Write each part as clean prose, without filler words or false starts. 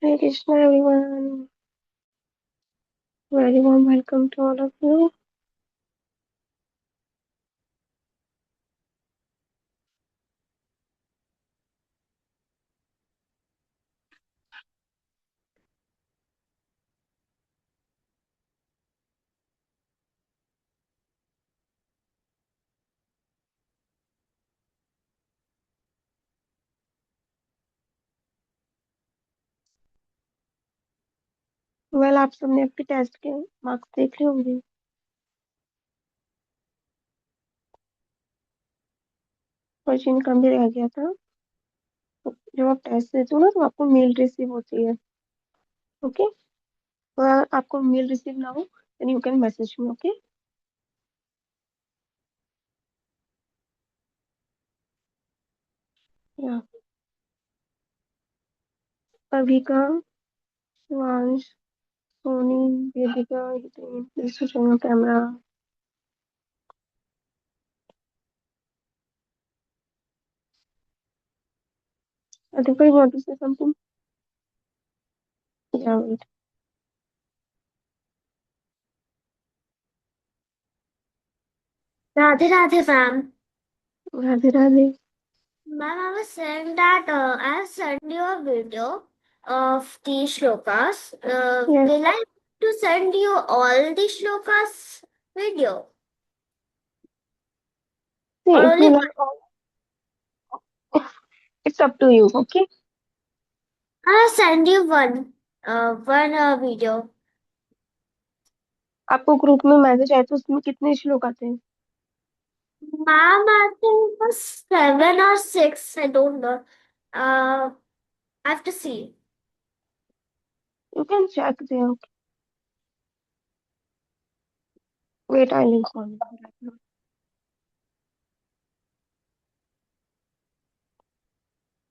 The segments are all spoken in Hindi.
Hare Krishna, everyone. Very warm welcome to all of you. Well आप सबने आपके टेस्ट के मार्क्स देख लिए होंगे। क्वेश्चन कम भी रह गया था। तो जब आप टेस्ट देते हो ना तो आपको मेल रिसीव होती है। ओके, तो अगर आपको मेल रिसीव ना हो then you can message me. Okay, yeah Abhika, Shivansh, Soni, Vedika, Hiten, please switch on your camera. Adhika, you want to say something? Yeah, wait. Radhe Radhe ma'am. Radhe Radhe. Ma'am, I was saying that I have sent you a video of the shlokas. Yes. Will I to send you all the shlokas video See, or if only you one? like all, it's up to you. Okay, I'll send you one video. आपको ग्रुप में मैसेज आए तो उसमें कितने श्लोक आते हैं? Ma'am, I think it was 7 or 6. I don't know. I have to see. You can check there. Okay. Wait, I'll inform you right now.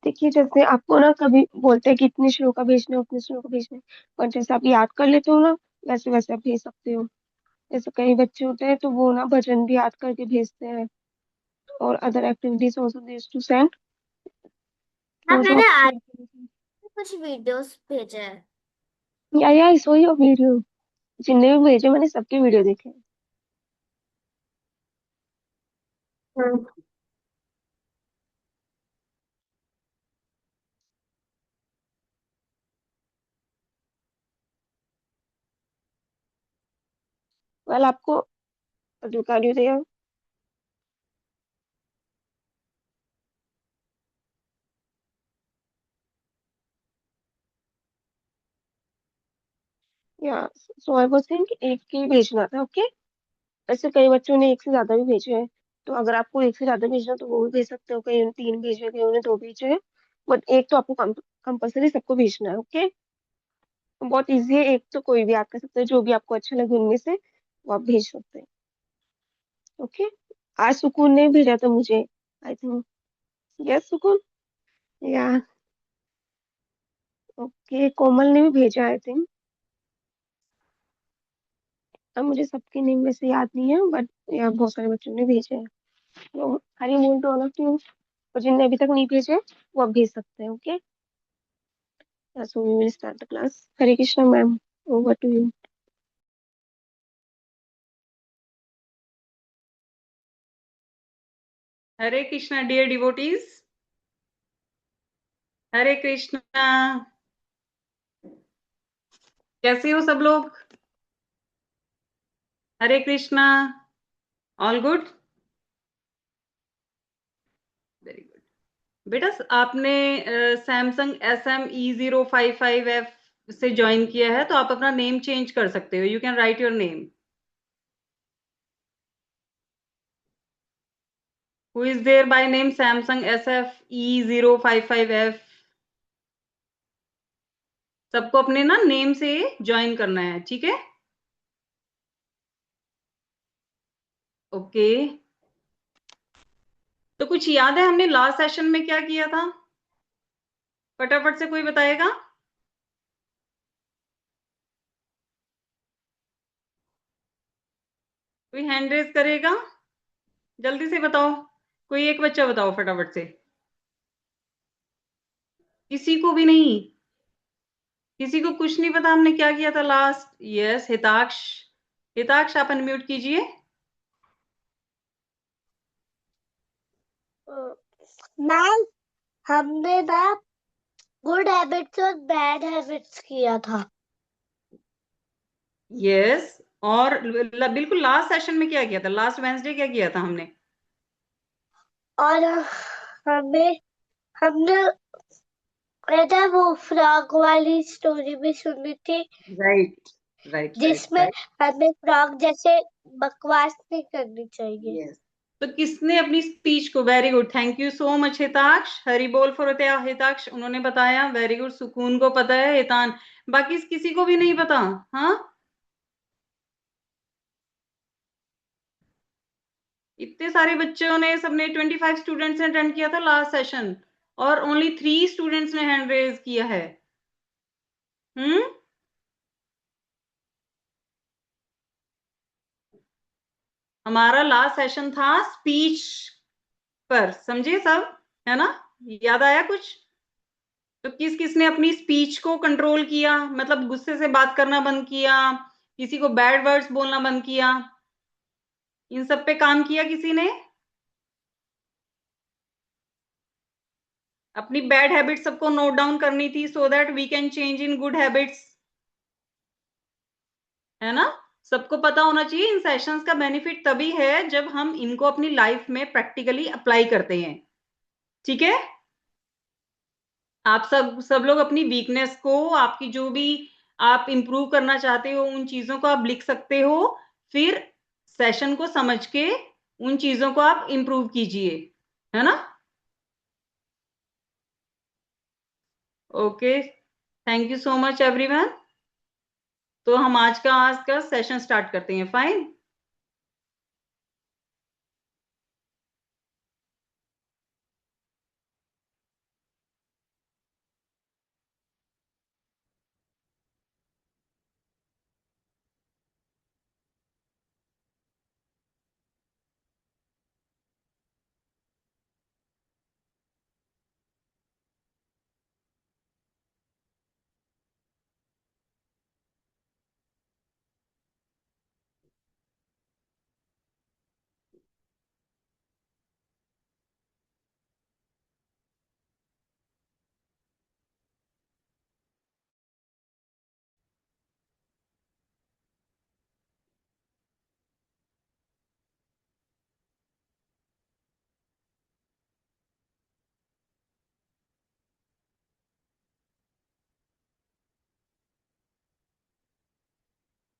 देखिए, जैसे आपको ना कभी बोलते हैं कि इतने श्लोक का भेजना है, उतने श्लोक का भेजना है, पर जैसे आप याद कर लेते हो ना, वैसे वैसे आप भेज सकते हो। जैसे कई बच्चे होते हैं तो वो ना भजन भी याद करके भेजते हैं, और other activities also they to send. Ma'am तो जो मैंने आप आज शेयर करेंगे, कुछ वीडियोस भेजे हैं। या आई सो योर वीडियो। जितने भी भेजे मैंने सबके वीडियो देखे। हम्म। वेल आपको अधिकारी दे, या सो आई वाज सेइंग एक ही भेजना था। ओके, ऐसे कई बच्चों ने एक से ज्यादा भी भेजे हैं, तो अगर आपको एक से ज्यादा भेजना है तो वो भी भेज सकते हो। कई ने 3 भेजे, कई ने 2 भेजे हैं, बट एक तो आपको कंपल्सरी सबको भेजना है। ओके, बहुत इजी है, एक तो कोई भी आप कर सकते हो, जो भी आपको अच्छा लगे उनमें से वो आप भेज सकते हैं। ओके, आज सुकून ने भेजा था मुझे, आई थिंक। यस सुकून, या ओके, कोमल ने भी भेजा आई थिंक। अब मुझे सबके नेम में से याद नहीं है, बट या बहुत सारे बच्चों ने भेजे हैं। तो हरी मून टू ऑल ऑफ यू, और जिनने अभी तक नहीं भेजे वो अब भेज सकते हैं। Okay, so we will start the class. Hare Krishna ma'am, over to you. Hare Krishna dear devotees, Hare Krishna. कैसे हो सब लोग? Hare Krishna, all good, very good. बेटा आपने सैमसंग SM E055F से ज्वाइन किया है, तो आप अपना नेम चेंज कर सकते हो। You can write your name. Who is there by name Samsung SF E055F? सबको अपने ना नेम से ज्वाइन करना है, ठीक है? ओके, तो कुछ याद है हमने लास्ट सेशन में क्या किया था? फटाफट से कोई बताएगा? कोई हैंड रेज करेगा? जल्दी से बताओ, कोई एक बच्चा बताओ फटाफट से। किसी को भी नहीं? किसी को कुछ नहीं पता हमने क्या किया था लास्ट? यस, हिताक्ष। हिताक्ष आप अनम्यूट कीजिए। मैम, हमने ना गुड हैबिट्स और बैड हैबिट्स किया था। यस, और बिल्कुल लास्ट सेशन में क्या किया था? लास्ट वेंसडे क्या किया था हमने? और हमें हमने बेटा वो फ्रॉग वाली स्टोरी भी सुनी थी, राइट राइट जिसमें राइट। हमें फ्रॉग जैसे बकवास नहीं करनी चाहिए। यस, तो किसने अपनी स्पीच को, very good, thank you so much Hitaksh, Hari बोल फॉर हिताक्ष, उन्होंने बताया, वेरी गुड। सुकून को पता है, हितान, बाकी किसी को भी नहीं पता? हाँ, इतने सारे बच्चों ने, सबने 25 स्टूडेंट्स ने अटेंड किया था लास्ट सेशन, और ओनली 3 स्टूडेंट्स ने हैंड रेज किया है। हमारा लास्ट सेशन था स्पीच पर, समझे सब, है ना? याद आया कुछ? तो किस किस ने अपनी स्पीच को कंट्रोल किया, मतलब गुस्से से बात करना बंद किया, किसी को बैड वर्ड्स बोलना बंद किया, इन सब पे काम किया किसी ने? अपनी बैड हैबिट सबको नोट डाउन करनी थी, so that we can change in good habits, है ना? सबको पता होना चाहिए, इन सेशंस का बेनिफिट तभी है जब हम इनको अपनी लाइफ में प्रैक्टिकली अप्लाई करते हैं। ठीक है, आप सब लोग अपनी वीकनेस को, आपकी जो भी आप इंप्रूव करना चाहते हो, उन चीजों को आप लिख सकते हो, फिर सेशन को समझ के उन चीजों को आप इंप्रूव कीजिए, है ना? Okay, thank you so much everyone. तो हम आज का सेशन स्टार्ट करते हैं। फाइन।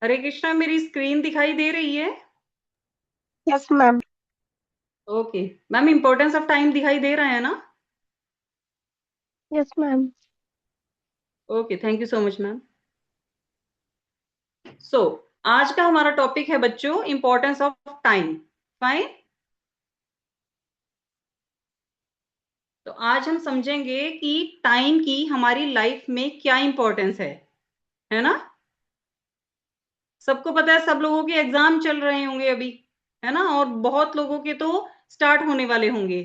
हरे कृष्णा, मेरी स्क्रीन दिखाई दे रही है? Yes ma'am. Okay ma'am, importance of time दिखाई दे रहा है ना? Yes ma'am. Okay, thank you so much ma'am. So आज का हमारा टॉपिक है बच्चों, इंपॉर्टेंस ऑफ टाइम। फाइन। तो आज हम समझेंगे कि टाइम की हमारी लाइफ में क्या इंपॉर्टेंस है ना? सबको पता है, सब लोगों के एग्जाम चल रहे होंगे अभी, है ना? और बहुत लोगों के तो स्टार्ट होने वाले होंगे,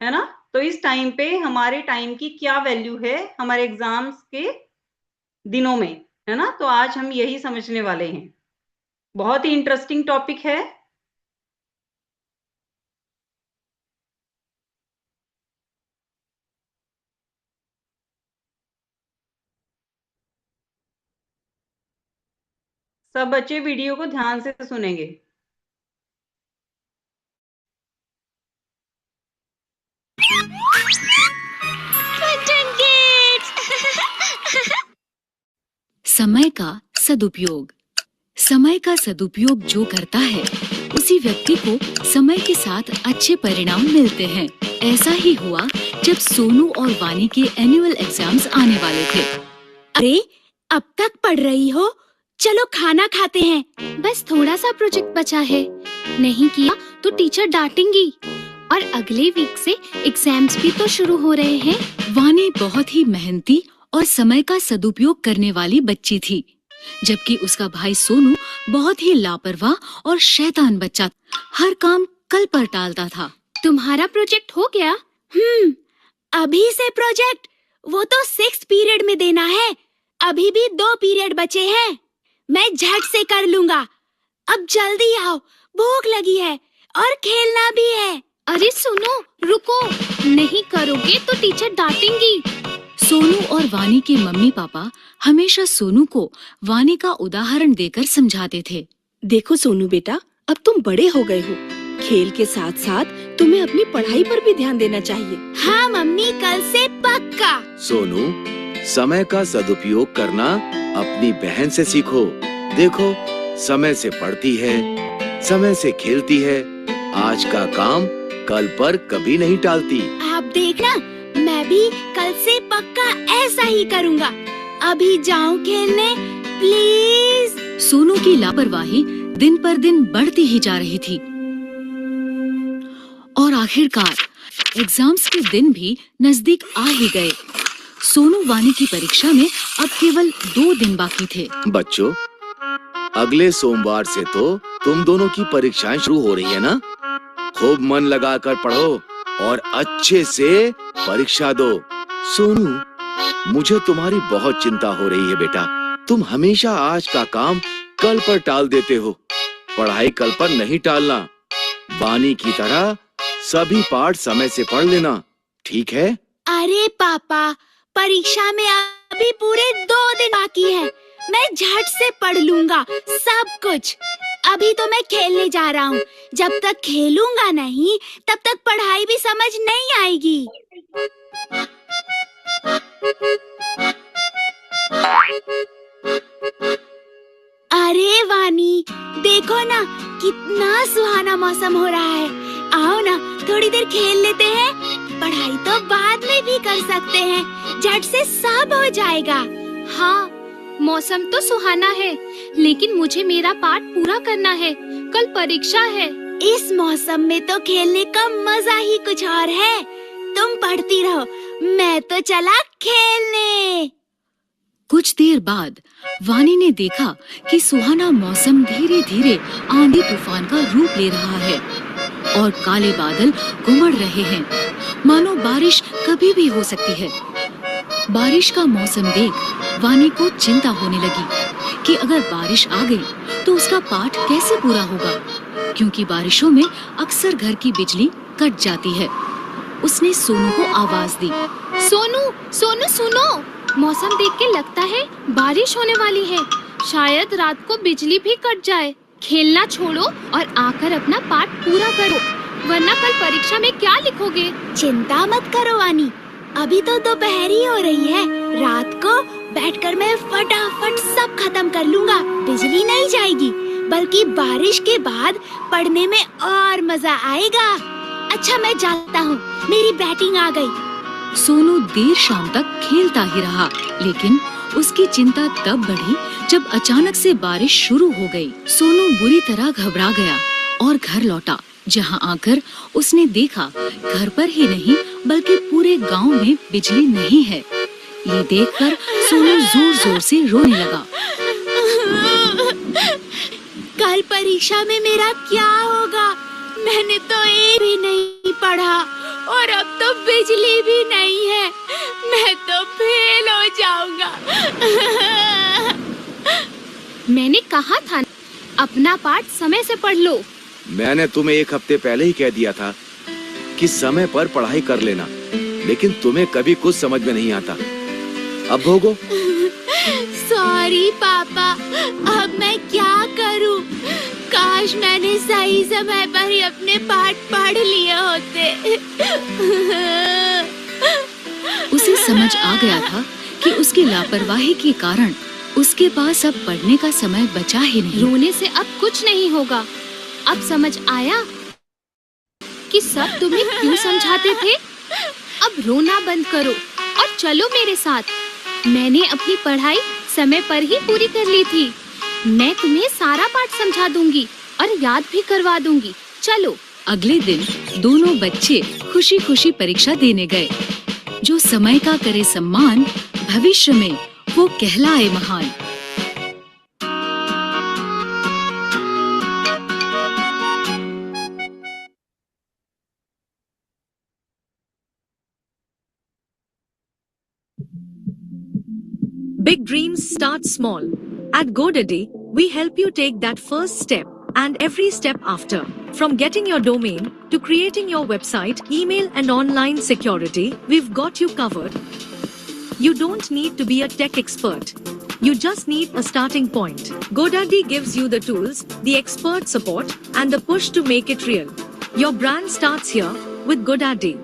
है ना? तो इस टाइम पे हमारे टाइम की क्या वैल्यू है हमारे एग्जाम्स के दिनों में, है ना? तो आज हम यही समझने वाले हैं। बहुत ही इंटरेस्टिंग टॉपिक है। सब बच्चे वीडियो को ध्यान से सुनेंगे। समय का सदुपयोग। समय का सदुपयोग जो करता है, उसी व्यक्ति को समय के साथ अच्छे परिणाम मिलते हैं। ऐसा ही हुआ जब सोनू और वानी के एनुअल एग्जाम्स आने वाले थे। अरे, अब तक पढ़ रही हो? चलो खाना खाते हैं। बस थोड़ा सा प्रोजेक्ट बचा है, नहीं किया तो टीचर डांटेंगी। और अगले वीक से एग्जाम्स भी तो शुरू हो रहे हैं। वानी बहुत ही मेहनती और समय का सदुपयोग करने वाली बच्ची थी, जबकि उसका भाई सोनू बहुत ही लापरवाह और शैतान बच्चा, हर काम कल पर टालता था। तुम्हारा प्रोजेक्ट हो गया? अभी से प्रोजेक्ट? वो तो 6th पीरियड में देना है। अभी भी 2 पीरियड बचे हैं। मैं झट से कर लूंगा। अब जल्दी आओ, भूख लगी है और खेलना भी है। अरे सुनो, रुको, नहीं करोगे तो टीचर डांटेंगी। सोनू और वानी के मम्मी पापा हमेशा सोनू को वानी का उदाहरण देकर समझाते थे। देखो सोनू बेटा, अब तुम बड़े हो गए हो। खेल के साथ साथ तुम्हें अपनी पढ़ाई पर भी ध्यान देना चाहिए। हाँ मम्मी, कल से पक्का। सोनू, समय का सदुपयोग करना अपनी बहन से सीखो। देखो, समय से पढ़ती है, समय से खेलती है, आज का काम कल पर कभी नहीं टालती। आप देखना, मैं भी कल से पक्का ऐसा ही करूँगा। अभी जाऊँ खेलने, प्लीज। सोनू की लापरवाही दिन पर दिन बढ़ती ही जा रही थी और आखिरकार एग्जाम्स के दिन भी नजदीक आ ही गए। सोनू वानी की परीक्षा में अब केवल 2 दिन बाकी थे। बच्चों, अगले सोमवार से तो तुम दोनों की परीक्षाएं शुरू हो रही है ना? खूब मन लगाकर पढ़ो और अच्छे से परीक्षा दो। सोनू, मुझे तुम्हारी बहुत चिंता हो रही है बेटा। तुम हमेशा आज का काम कल पर टाल देते हो। पढ़ाई कल पर नहीं टालना। वानी की तरह सभी पाठ समय से पढ़ लेना, ठीक है? अरे पापा, परीक्षा में अभी पूरे 2 दिन बाकी है। मैं झट से पढ़ लूंगा सब कुछ। अभी तो मैं खेलने जा रहा हूँ। जब तक खेलूंगा नहीं, तब तक पढ़ाई भी समझ नहीं आएगी। अरे वानी, देखो ना, कितना सुहाना मौसम हो रहा है। आओ ना, थोड़ी देर खेल लेते हैं। पढ़ाई तो बाद में भी कर सकते हैं, झट से सब हो जाएगा। हाँ, मौसम तो सुहाना है, लेकिन मुझे मेरा पाठ पूरा करना है। कल परीक्षा है। इस मौसम में तो खेलने का मजा ही कुछ और है। तुम पढ़ती रहो, मैं तो चला खेलने। कुछ देर बाद वानी ने देखा कि सुहाना मौसम धीरे धीरे आंधी तूफान का रूप ले रहा है और काले बादल घुमड़ रहे हैं, मानो बारिश कभी भी हो सकती है। बारिश का मौसम देख वानी को चिंता होने लगी कि अगर बारिश आ गई तो उसका पाठ कैसे पूरा होगा, क्योंकि बारिशों में अक्सर घर की बिजली कट जाती है। उसने सोनू को आवाज दी। सोनू, सोनू सुनो, मौसम देख के लगता है बारिश होने वाली है। शायद रात को बिजली भी कट जाए। खेलना छोड़ो और आकर अपना पाठ पूरा करो, वरना कल परीक्षा में क्या लिखोगे? चिंता मत करो वानी, अभी तो दोपहर ही हो रही है। रात को बैठकर मैं फटाफट सब खत्म कर लूंगा। बिजली नहीं जाएगी, बल्कि बारिश के बाद पढ़ने में और मजा आएगा। अच्छा, मैं जाता हूँ, मेरी बैटिंग आ गई। सोनू देर शाम तक खेलता ही रहा, लेकिन उसकी चिंता तब बढ़ी जब अचानक से बारिश शुरू हो गई। सोनू बुरी तरह घबरा गया और घर लौटा, जहां आकर उसने देखा घर पर ही नहीं बल्कि पूरे गांव में बिजली नहीं है। ये देखकर सोनू जोर जोर से रोने लगा। कल परीक्षा में मेरा क्या होगा? मैंने तो एक भी नहीं पढ़ा और अब तो बिजली भी नहीं है। मैं तो फेल हो जाऊंगा। मैंने कहा था अपना पाठ समय से पढ़ लो। मैंने तुम्हें 1 हफ्ते पहले ही कह दिया था कि समय पर पढ़ाई कर लेना, लेकिन तुम्हें कभी कुछ समझ में नहीं आता। अब भोगो। सॉरी पापा, अब मैं क्या करूं? काश मैंने सही समय पर ही अपने पाठ पढ़ लिए होते। उसे समझ आ गया था कि उसकी लापरवाही के कारण उसके पास अब पढ़ने का समय बचा ही नहीं। रोने से अब कुछ नहीं होगा। अब समझ आया कि सब तुम्हें क्यों समझाते थे। अब रोना बंद करो और चलो मेरे साथ। मैंने अपनी पढ़ाई समय पर ही पूरी कर ली थी। मैं तुम्हें सारा पाठ समझा दूंगी और याद भी करवा दूंगी। चलो। अगले दिन दोनों बच्चे खुशी खुशी परीक्षा देने गए। जो समय का करे सम्मान, भविष्य में वो कहलाए महान। Big dreams start small. At GoDaddy, we help you take that first step and every step after. From getting your domain to creating your website, email and online security, we've got you covered. You don't need to be a tech expert. You just need a starting point. GoDaddy gives you the tools, the expert support, and the push to make it real. Your brand starts here with GoDaddy.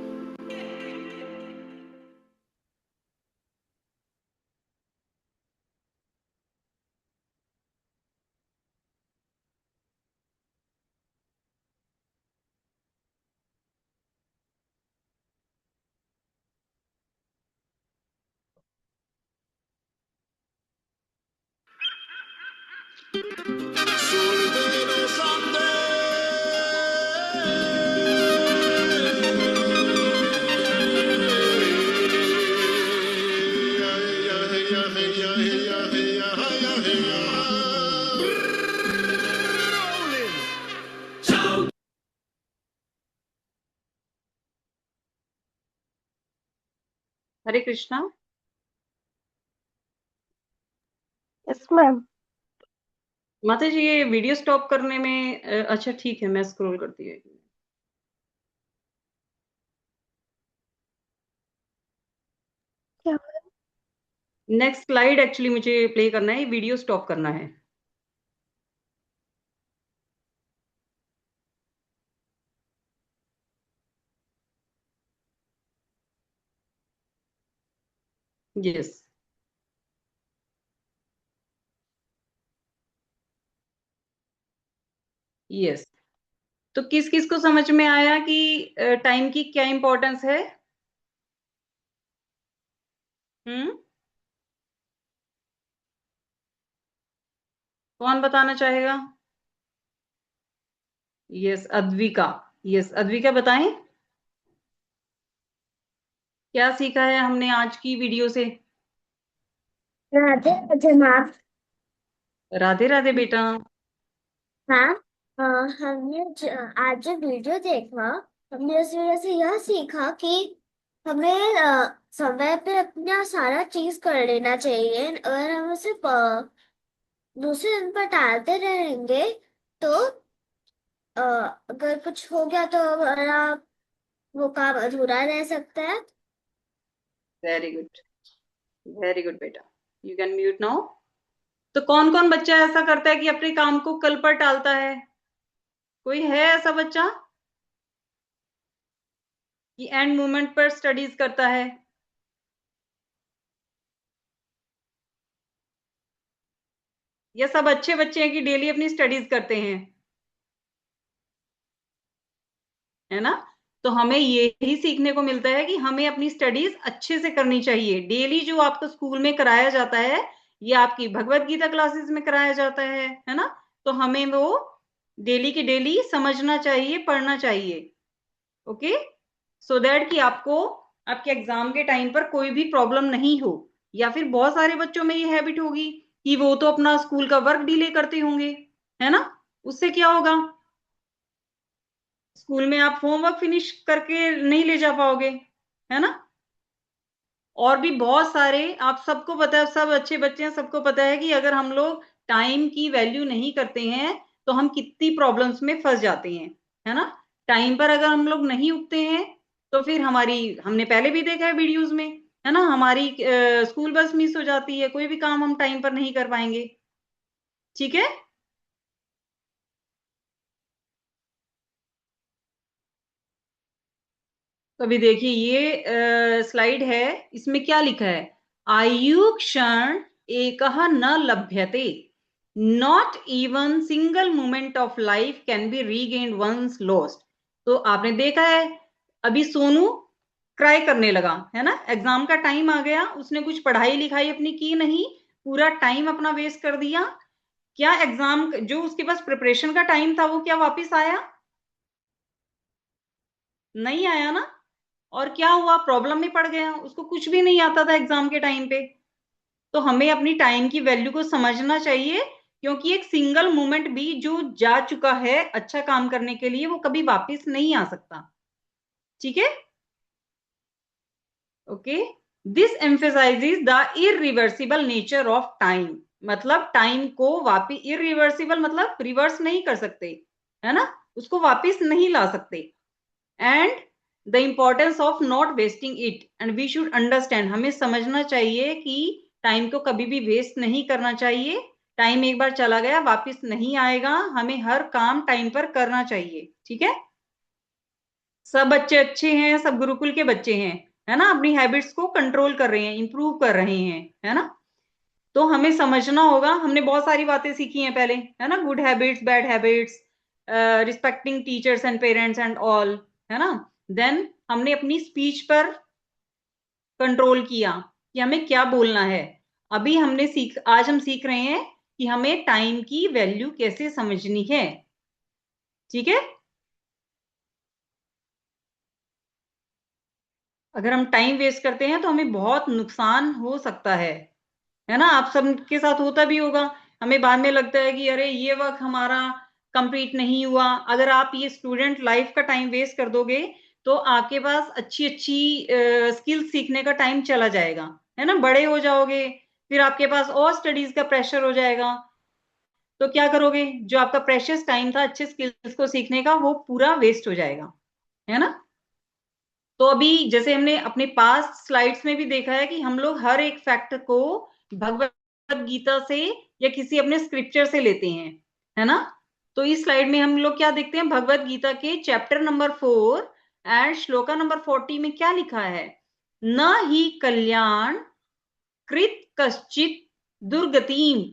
Hare Krishna. Yes ma'am. माता जी ये वीडियो स्टॉप करने में अच्छा ठीक है, मैं स्क्रॉल करती हूँ। क्या? नेक्स्ट स्लाइड एक्चुअली मुझे प्ले करना है, वीडियो स्टॉप करना है। Yes yes. तो किस किस को समझ में आया कि टाइम की क्या इंपॉर्टेंस है? कौन बताना चाहेगा? यस अद्विका। यस अद्विका बताएं, क्या सीखा है हमने आज की वीडियो से? राधे राधे मैम। राधे राधे बेटा। मैम हमने आज जो वीडियो देखा, हमने उस वीडियो से यह सीखा कि हमें समय पे अपना सारा चीज कर लेना चाहिए। अगर हम उसे दूसरे दिन पर टालते रहेंगे तो अगर कुछ हो गया तो हमारा वो काम अधूरा रह सकता है। वेरी गुड बेटा, यू कैन म्यूट नाउ। तो कौन कौन बच्चा ऐसा करता है कि अपने काम को कल पर टालता है? कोई है ऐसा बच्चा कि एंड मोमेंट पर स्टडीज करता है? या सब अच्छे बच्चे हैं कि डेली अपनी स्टडीज करते हैं? है ना? तो हमें यही सीखने को मिलता है कि हमें अपनी स्टडीज अच्छे से करनी चाहिए। डेली जो आपको स्कूल में कराया जाता है, ये आपकी भगवत गीता क्लासेस में कराया जाता है ना? तो हमें वो डेली की डेली समझना चाहिए, पढ़ना चाहिए। ओके, सो दैट कि आपको आपके एग्जाम के टाइम पर कोई भी प्रॉब्लम नहीं हो। या फिर बहुत सारे बच्चों में ये हैबिट होगी कि वो तो अपना स्कूल का वर्क डिले करते होंगे, है ना? उससे क्या होगा? स्कूल में आप होमवर्क फिनिश करके नहीं ले जा पाओगे, है ना? और भी बहुत सारे, आप सबको पता है, सब अच्छे बच्चे हैं, सबको पता है कि अगर हम लोग टाइम की वैल्यू नहीं करते हैं तो हम कितनी प्रॉब्लम्स में फंस जाते हैं, है ना? टाइम पर अगर हम लोग नहीं उठते हैं तो फिर हमने पहले भी देखा है वीडियोस में, है ना? हमारी स्कूल बस मिस हो जाती है, कोई भी काम हम टाइम पर नहीं कर पाएंगे। ठीक है? तो अभी देखिए ये स्लाइड है, इसमें क्या लिखा है? आयु क्षण एकः न लभ्यते, not even single moment of life can be regained once lost. तो आपने देखा है अभी सोनू क्राई करने लगा, है ना? एग्जाम का टाइम आ गया, उसने कुछ पढ़ाई लिखाई अपनी की नहीं, पूरा टाइम अपना वेस्ट कर दिया। क्या एग्जाम जो उसके पास प्रिपरेशन का टाइम था वो क्या वापस आया? नहीं आया ना? और क्या हुआ? प्रॉब्लम में पड़ गया, उसको कुछ भी नहीं आता था एग्जाम के टाइम पे। तो हमें अपनी टाइम की वैल्यू को समझना चाहिए, क्योंकि एक सिंगल मोमेंट भी जो जा चुका है अच्छा काम करने के लिए, वो कभी वापस नहीं आ सकता। ठीक है? Okay, this emphasises the irreversible nature of time, मतलब टाइम को वापिस, इरिवर्सिबल मतलब रिवर्स नहीं कर सकते, है ना, उसको वापिस नहीं ला सकते। And the importance of not wasting it, and we should understand, हमें समझना चाहिए कि टाइम को कभी भी वेस्ट नहीं करना चाहिए। टाइम एक बार चला गया वापिस नहीं आएगा, हमें हर काम टाइम पर करना चाहिए, ठीक है। सब बच्चे अच्छे हैं, सब गुरुकुल के बच्चे हैं, है ना, अपनी हैबिट्स को कंट्रोल कर रहे हैं, इंप्रूव कर रहे हैं, है ना। तो हमें समझना होगा, हमने बहुत सारी बातें सीखी हैं पहले, है ना, good habits, bad habits, respecting teachers and parents and all, है ना। देन हमने अपनी स्पीच पर कंट्रोल किया कि हमें क्या बोलना है। अभी आज हम सीख रहे हैं कि हमें टाइम की वैल्यू कैसे समझनी है, ठीक है। अगर हम टाइम वेस्ट करते हैं तो हमें बहुत नुकसान हो सकता है ना। आप सबके साथ होता भी होगा, हमें बाद में लगता है कि अरे ये वक्त हमारा कंप्लीट नहीं हुआ। अगर आप ये स्टूडेंट लाइफ का टाइम वेस्ट कर दोगे तो आपके पास अच्छी अच्छी स्किल सीखने का टाइम चला जाएगा, है ना, बड़े हो जाओगे, फिर आपके पास और स्टडीज का प्रेशर हो जाएगा, तो क्या करोगे, जो आपका प्रेशियस टाइम था अच्छे स्किल्स को सीखने का वो पूरा वेस्ट हो जाएगा, है ना। तो अभी जैसे हमने अपने पास्ट स्लाइड्स में भी देखा है कि हम लोग हर एक फैक्ट को भगवत गीता से या किसी अपने स्क्रिप्चर से लेते हैं, है ना। तो इस स्लाइड में हम लोग क्या देखते हैं, भगवत गीता के chapter number 4 and shloka number 40 में क्या लिखा है, न ही कल्याण कृत कश्चित दुर्गतिम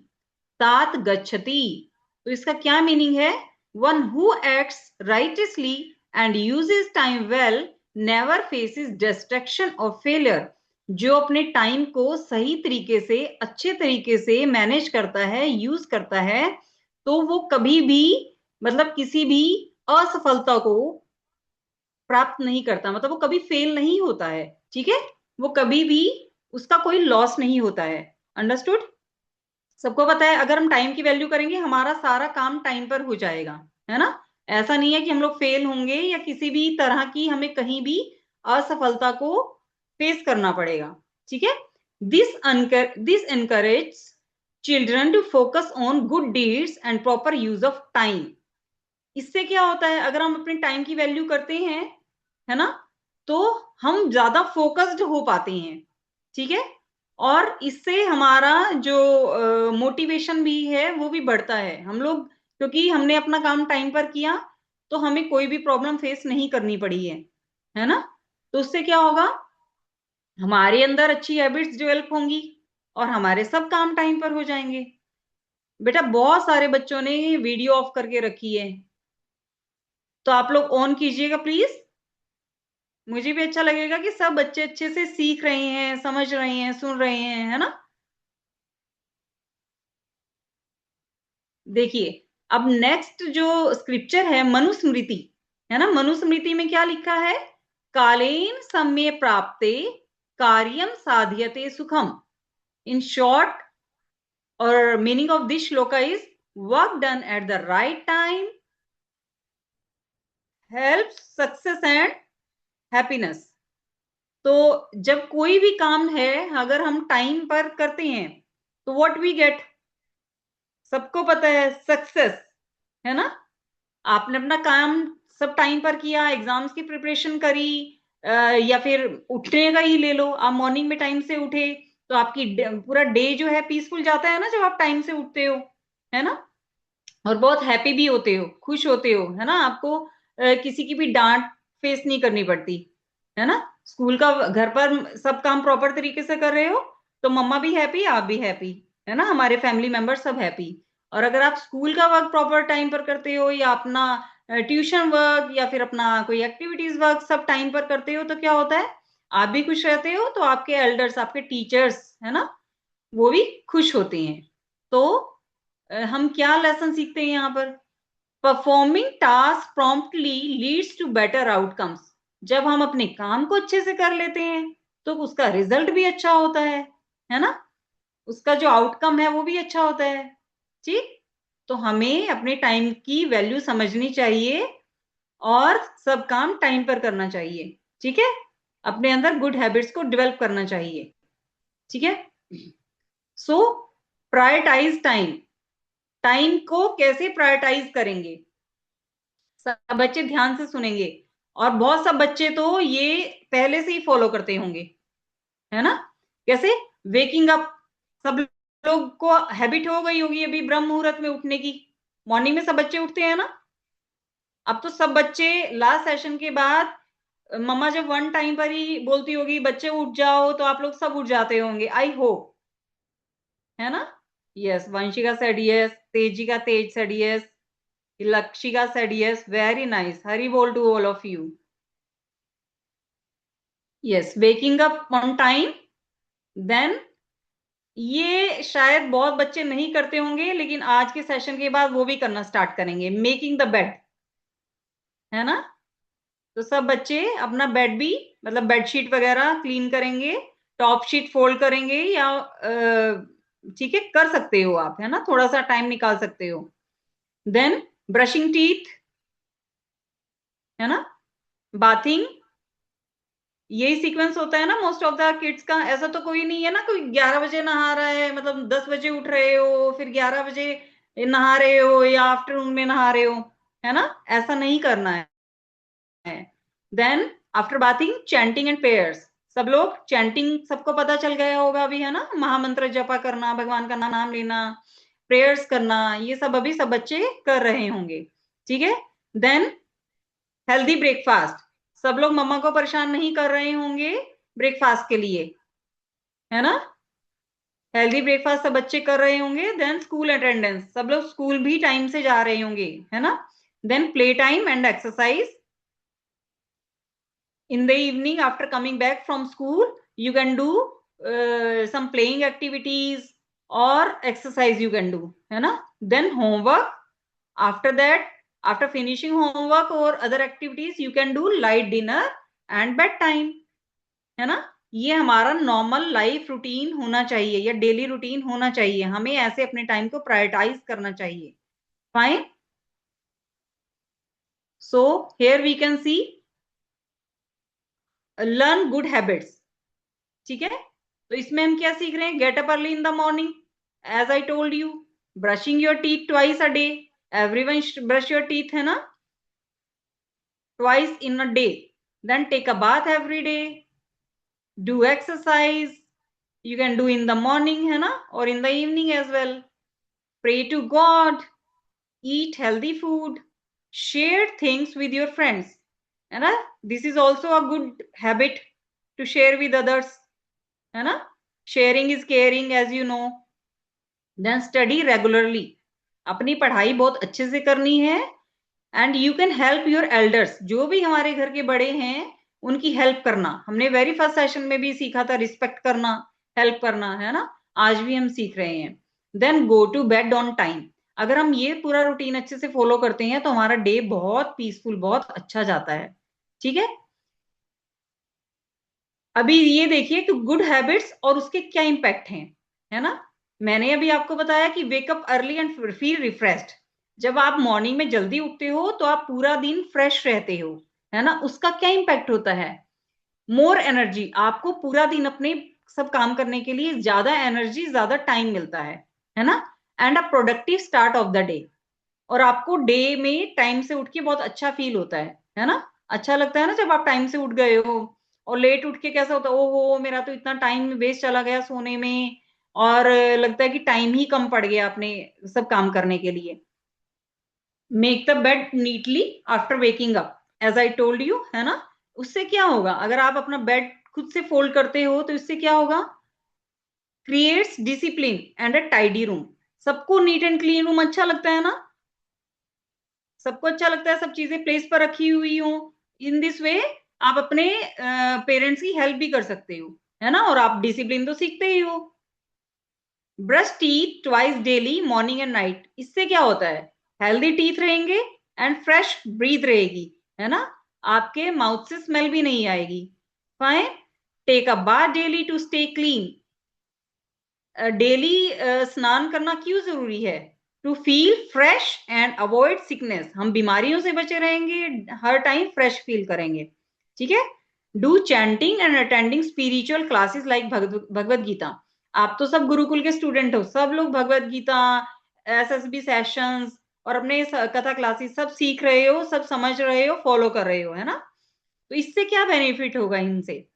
तात गच्छति। तो इसका क्या मीनिंग है, one who acts righteously and uses time well never faces destruction और फेलियर। जो अपने टाइम को सही तरीके से, अच्छे तरीके से मैनेज करता है, यूज करता है, तो वो कभी भी मतलब किसी भी असफलता को प्राप्त नहीं करता, मतलब वो कभी फेल नहीं होता है, ठीक है। वो कभी भी उसका कोई लॉस नहीं होता है। अंडरस्टूड। सबको पता है अगर हम टाइम की वैल्यू करेंगे हमारा सारा काम टाइम पर हो जाएगा, है ना। ऐसा नहीं है कि हम लोग फेल होंगे या किसी भी तरह की हमें कहीं भी असफलता को फेस करना पड़ेगा, ठीक है। This encourage children to focus on good deeds and proper use of time. इससे क्या होता है, अगर हम अपने टाइम की वैल्यू करते हैं, है ना, तो हम ज्यादा फोकस्ड हो पाते हैं, ठीक है। और इससे हमारा जो मोटिवेशन भी है वो भी बढ़ता है। हम लोग क्योंकि हमने अपना काम टाइम पर किया तो हमें कोई भी प्रॉब्लम फेस नहीं करनी पड़ी है ना। तो उससे क्या होगा, हमारे अंदर अच्छी हैबिट्स डेवलप होंगी और हमारे सब काम टाइम पर हो जाएंगे। बेटा बहुत सारे बच्चों ने वीडियो ऑफ करके रखी है, तो आप लोग ऑन कीजिएगा प्लीज। मुझे भी अच्छा लगेगा कि सब बच्चे अच्छे से सीख रहे हैं, समझ रहे हैं, सुन रहे हैं, है ना। देखिए अब नेक्स्ट जो स्क्रिप्चर है मनुस्मृति, है ना। मनुस्मृति में क्या लिखा है, कालेन सम्ये प्राप्ते कार्यम साध्यते सुखम। इन शॉर्ट और meaning of this shloka is work done at the right time help success and happiness. तो जब कोई भी काम है अगर हम टाइम पर करते हैं तो व्हाट वी गेट, सबको पता है, सक्सेस, है ना। आपने अपना काम सब टाइम पर किया, एग्जाम्स की प्रिपरेशन करी, या फिर उठने का ही ले लो, आप मॉर्निंग में टाइम से उठे तो आपकी पूरा डे जो है पीसफुल जाता है ना जब आप टाइम से उठते हो, है ना। और बहुत हैप्पी भी होते हो, खुश होते हो, है ना। आपको किसी की भी डांट फेस नहीं करनी पड़ती, है ना। स्कूल का घर पर सब काम प्रॉपर तरीके से कर रहे हो तो मम्मा भी हैप्पी, आप भी हैप्पी, है ना, हमारे फैमिली मेंबर सब हैप्पी। और अगर आप स्कूल का वर्क प्रॉपर टाइम पर करते हो या अपना ट्यूशन वर्क या फिर अपना कोई एक्टिविटीज वर्क सब टाइम पर करते हो तो क्या होता है, आप भी खुश रहते हो तो आपके एल्डर्स, आपके टीचर्स, है ना, वो भी खुश होते हैं। तो हम क्या लेसन सीखते हैं यहाँ पर, performing task promptly leads to better outcomes. जब हम अपने काम को अच्छे से कर लेते हैं तो उसका रिजल्ट भी अच्छा होता है ना, उसका जो आउटकम है वो भी अच्छा होता है, ठीक। तो हमें अपने टाइम की वैल्यू समझनी चाहिए और सब काम टाइम पर करना चाहिए, ठीक है। अपने अंदर गुड हैबिट्स को डेवलप करना चाहिए, ठीक है। सो प्रायोरिटाइज टाइम, टाइम को कैसे प्रायोरिटाइज करेंगे, सब बच्चे ध्यान से सुनेंगे, और बहुत सब बच्चे तो ये पहले से ही फॉलो करते होंगे, है ना। कैसे? वेकिंग अप, सब लोग को हैबिट हो गई होगी अभी ब्रह्म मुहूर्त में उठने की, मॉर्निंग में सब बच्चे उठते हैं ना। अब तो सब बच्चे लास्ट सेशन के बाद मम्मा जब वन टाइम पर ही बोलती होगी बच्चे उठ जाओ, तो आप लोग सब उठ जाते होंगे, आई होप, है ना। Yes, Vanshika said yes, Tejika तेज said yes, Lakshika said yes, very nice, हरी बोल to all of you. Yes, waking up on time, then ये शायद बहुत बच्चे नहीं करते होंगे, लेकिन आज के सेशन के बाद वो भी करना स्टार्ट करेंगे। मेकिंग द बेड, है ना। तो सब बच्चे अपना बेड भी, मतलब बेडशीट वगैरह क्लीन करेंगे, टॉप शीट फोल्ड करेंगे, या ठीक है, कर सकते हो आप, है ना, थोड़ा सा टाइम निकाल सकते हो। देन ब्रशिंग टीथ, है ना, बाथिंग, यही सीक्वेंस होता है ना मोस्ट ऑफ द किड्स का। ऐसा तो कोई नहीं है ना, कोई 11 बजे नहा रहा है, मतलब 10 बजे उठ रहे हो फिर 11 बजे नहा रहे हो, या आफ्टरनून में नहा रहे हो, है ना, ऐसा नहीं करना है। Then after bathing chanting and prayers, सब लोग चैंटिंग, सबको पता चल गया होगा अभी, है ना, महामंत्र जपा करना, भगवान का नाम लेना, प्रेयर्स करना, ये सब अभी सब बच्चे कर रहे होंगे, ठीक है। देन हेल्दी ब्रेकफास्ट, सब लोग मम्मा को परेशान नहीं कर रहे होंगे ब्रेकफास्ट के लिए, है ना। हेल्दी ब्रेकफास्ट सब बच्चे कर रहे होंगे। देन स्कूल अटेंडेंस, सब लोग स्कूल भी टाइम से जा रहे होंगे, है ना। Then play time and exercise, in the evening after coming back from school you can do some playing activities or exercise you can do, है ना। then homework, after that after finishing homework or other activities you can do light dinner and bedtime, है ना। ये हमारा नॉर्मल लाइफ रूटीन होना चाहिए, या डेली रूटीन होना चाहिए, हमें ऐसे अपने टाइम को प्रायोरिटाइज करना चाहिए। Fine, so here we can see learn good habits, ठीक है। तो इसमें हम क्या सीख रहे हैं? Get up early in the morning, as I told you, brushing your teeth twice a day, everyone brush your teeth, है ना, twice in a day. Then take a bath every day, do exercise, you can do in the morning, है ना, or in the evening as well. Pray to God, eat healthy food, share things with your friends, है ना, this is also a good habit to share with others, है ना, sharing is caring as you know. Then study regularly, अपनी पढ़ाई बहुत अच्छे से करनी है, and you can help your elders, जो भी हमारे घर के बड़े हैं उनकी हेल्प करना, हमने वेरी फर्स्ट सेशन में भी सीखा था, रिस्पेक्ट करना, हेल्प करना, है ना, आज भी हम सीख रहे हैं। Then go to bed on time, अगर हम ये पूरा रूटीन अच्छे से फॉलो करते हैं तो हमारा डे बहुत पीसफुल, बहुत अच्छा जाता है, ठीक है। अभी ये देखिए कि गुड हैबिट्स और उसके क्या इंपैक्ट हैं, है ना। मैंने अभी आपको बताया कि wake up early and feel refreshed, जब आप मॉर्निंग में जल्दी उठते हो तो आप पूरा दिन फ्रेश रहते हो, है ना, उसका क्या इंपैक्ट होता है? मोर एनर्जी, आपको पूरा दिन अपने सब काम करने के लिए ज्यादा एनर्जी, ज्यादा टाइम मिलता है ना। And a productive start of the day, और आपको डे में टाइम से उठ के बहुत अच्छा फील होता है ना, अच्छा लगता है ना जब आप टाइम से उठ गए हो। और लेट उठ के कैसा होता है, ओहो मेरा तो इतना टाइम वेस्ट चला गया सोने में, और लगता है कि टाइम ही कम पड़ गया अपने सब काम करने के लिए। Make the bed neatly after waking up, as I told you, है ना। उससे क्या होगा, अगर आप अपना बेड खुद से फोल्ड करते हो तो इससे क्या होगा? Creates discipline and a tidy room, सबको नीट एंड क्लीन रूम अच्छा लगता है ना, सबको अच्छा लगता है सब चीजें प्लेस पर रखी हुई हो। इन दिस वे आप अपने पेरेंट्स की हेल्प भी कर सकते हो, है ना, और आप डिसिप्लिन तो सीखते ही हो। Brush teeth twice daily, morning and night, इससे क्या होता है? हेल्दी टीथ रहेंगे एंड फ्रेश ब्रीथ रहेगी, है ना, आपके माउथ से स्मेल भी नहीं आएगी। Fine, take a bath daily to stay clean, daily स्नान करना क्यों जरूरी है? To feel fresh and avoid sickness, हम बीमारियों से बचे रहेंगे, हर टाइम फ्रेश फील करेंगे, ठीक है। Do chanting and attending spiritual classes like Bhagavad Gita. आप तो सब गुरुकुल के स्टूडेंट हो, सब लोग भगवत गीता, एसएसबी सेशंस और अपने कथा क्लासेस सब सीख रहे हो, सब समझ रहे हो, फॉलो कर रहे हो, है ना। तो इससे क्या बेनिफिट होगा इनसे,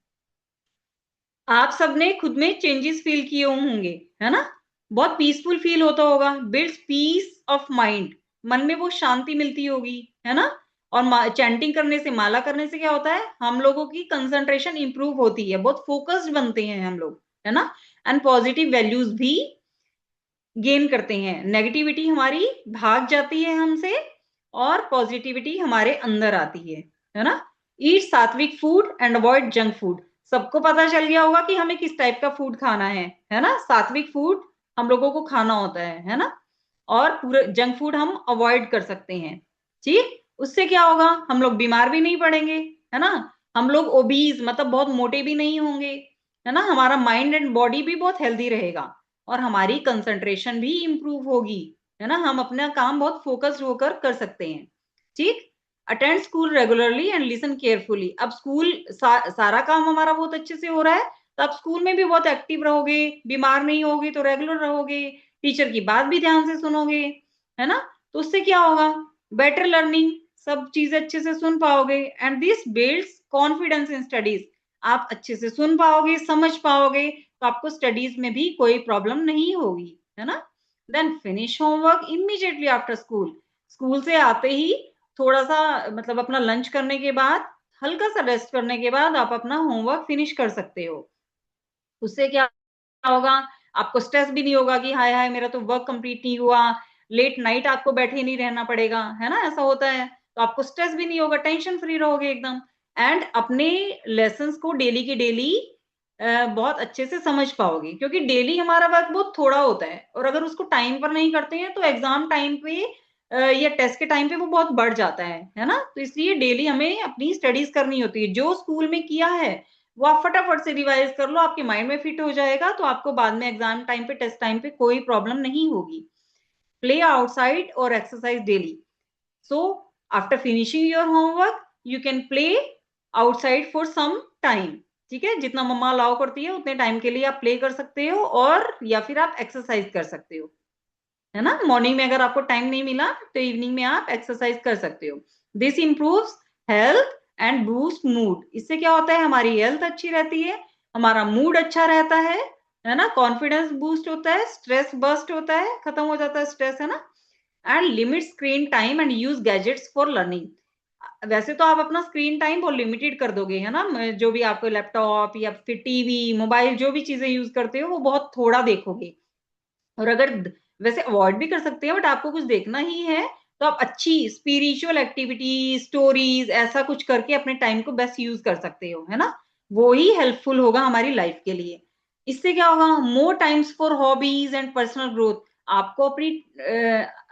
आप सबने खुद में चेंजेस फील किए होंगे, है ना। बहुत पीसफुल फील होता होगा, बिल्ड्स पीस ऑफ माइंड, मन में वो शांति मिलती होगी, है ना। और चैंटिंग करने से, माला करने से क्या होता है, हम लोगों की कंसंट्रेशन इंप्रूव होती है, बहुत फोकस्ड बनते हैं हम लोग, है ना। एंड पॉजिटिव वैल्यूज भी गेन करते हैं, नेगेटिविटी हमारी भाग जाती है हमसे और पॉजिटिविटी हमारे अंदर आती है ना। ईट सात्विक food and avoid junk food. सबको पता चल गया होगा कि हमें किस टाइप का फूड खाना है ना। सात्विक फूड हम लोगों को खाना होता है ना। और पूरे जंक फूड हम अवॉइड कर सकते हैं, ठीक। उससे क्या होगा, हम लोग बीमार भी नहीं पड़ेंगे, है ना। हम लोग ओबीज मतलब बहुत मोटे भी नहीं होंगे, है ना। हमारा माइंड एंड बॉडी भी बहुत हेल्दी रहेगा और हमारी कंसंट्रेशन भी इंप्रूव होगी, है ना। हम अपना काम बहुत फोकस्ड होकर कर सकते हैं, ठीक। Attend school regularly and listen carefully. अब स्कूल सारा काम हमारा बहुत अच्छे से हो रहा है, तो आप स्कूल में भी बहुत एक्टिव रहोगे, बीमार नहीं होगे तो रेगुलर रहोगे, टीचर की बात भी ध्यान से सुनोगे, है ना। तो उससे क्या होगा, बेटर लर्निंग, सब चीजें अच्छे से सुन पाओगे। And this builds confidence in studies. आप अच्छे से सुन पाओगे, समझ पाओगे, तो आपको स्टडीज में भी कोई प्रॉब्लम नहीं होगी, है ना। Then finish homework immediately after school. School से आते ही थोड़ा सा मतलब अपना लंच करने के बाद, हल्का सा रेस्ट करने के बाद आप अपना होमवर्क फिनिश कर सकते हो। उससे क्या होगा, आपको स्ट्रेस भी नहीं होगा कि हाय हाय मेरा तो वर्क कंप्लीट नहीं हुआ, लेट नाइट आपको बैठे नहीं रहना पड़ेगा, है ना, ऐसा होता है। तो आपको स्ट्रेस भी नहीं होगा, टेंशन फ्री रहोगे एकदम। एंड अपने लेसन्स को डेली की डेली बहुत अच्छे से समझ पाओगे, क्योंकि डेली हमारा वर्क बहुत थोड़ा होता है और अगर उसको टाइम पर नहीं करते हैं तो एग्जाम टाइम पे या टेस्ट के टाइम पे वो बहुत बढ़ जाता है ना। तो इसलिए डेली हमें अपनी स्टडीज करनी होती है। जो स्कूल में किया है वो आप फटाफट से रिवाइज कर लो, आपके माइंड में फिट हो जाएगा, तो आपको बाद में एग्जाम टाइम पे, टेस्ट टाइम पे कोई प्रॉब्लम नहीं होगी। प्ले आउटसाइड और exercise daily. So after finishing your homework you can play outside for some time, ठीक है। जितना मम्मा अलाउ करती है उतने टाइम के लिए आप प्ले कर सकते हो, और या फिर आप एक्सरसाइज कर सकते हो, है ना। मॉर्निंग में अगर आपको टाइम नहीं मिला तो इवनिंग में आप एक्सरसाइज कर सकते हो। This improves health and boost mood. इससे क्या होता है, हमारी हेल्थ अच्छी रहती है, हमारा मूड अच्छा रहता है ना। कॉन्फिडेंस बूस्ट होता है, स्ट्रेस बस्ट होता है, खत्म हो जाता है स्ट्रेस, है ना। And limit screen time and use gadgets for learning. वैसे तो आप अपना स्क्रीन टाइम बहुत लिमिटेड कर दोगे, है ना। जो भी आपको लैपटॉप या फिर टीवी, मोबाइल, जो भी चीजें यूज करते हो वो बहुत थोड़ा देखोगे। और अगर वैसे अवॉइड भी कर सकते हैं, बट आपको कुछ देखना ही है तो आप अच्छी स्पिरिचुअल एक्टिविटी, स्टोरीज, ऐसा कुछ करके अपने टाइम को बेस्ट यूज कर सकते हो, है ना। वो ही हेल्पफुल होगा हमारी लाइफ के लिए। इससे क्या होगा, more times for hobbies and personal growth. आपको अपनी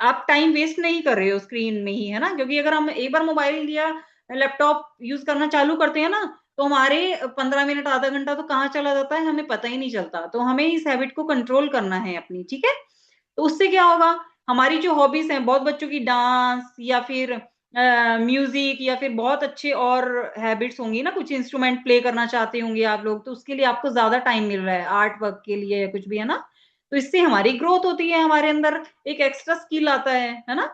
आप टाइम वेस्ट नहीं कर रहे हो स्क्रीन में ही, है ना। क्योंकि अगर हम एक बार मोबाइल या लैपटॉप यूज करना चालू करते हैं ना, तो हमारे 15 मिनट, आधा घंटा तो कहाँ चला जाता है हमें पता ही नहीं चलता। तो हमें इस हैबिट को कंट्रोल करना है अपनी, ठीक है। तो उससे क्या होगा, हमारी जो हॉबीज हैं, बहुत बच्चों की डांस या फिर म्यूजिक या फिर बहुत अच्छे और हैबिट्स होंगी ना, कुछ इंस्ट्रूमेंट प्ले करना चाहते होंगे आप लोग, तो उसके लिए आपको ज्यादा टाइम मिल रहा है, आर्ट वर्क के लिए या कुछ भी, है ना। तो इससे हमारी ग्रोथ होती है, हमारे अंदर एक एक्स्ट्रा स्किल आता है ना।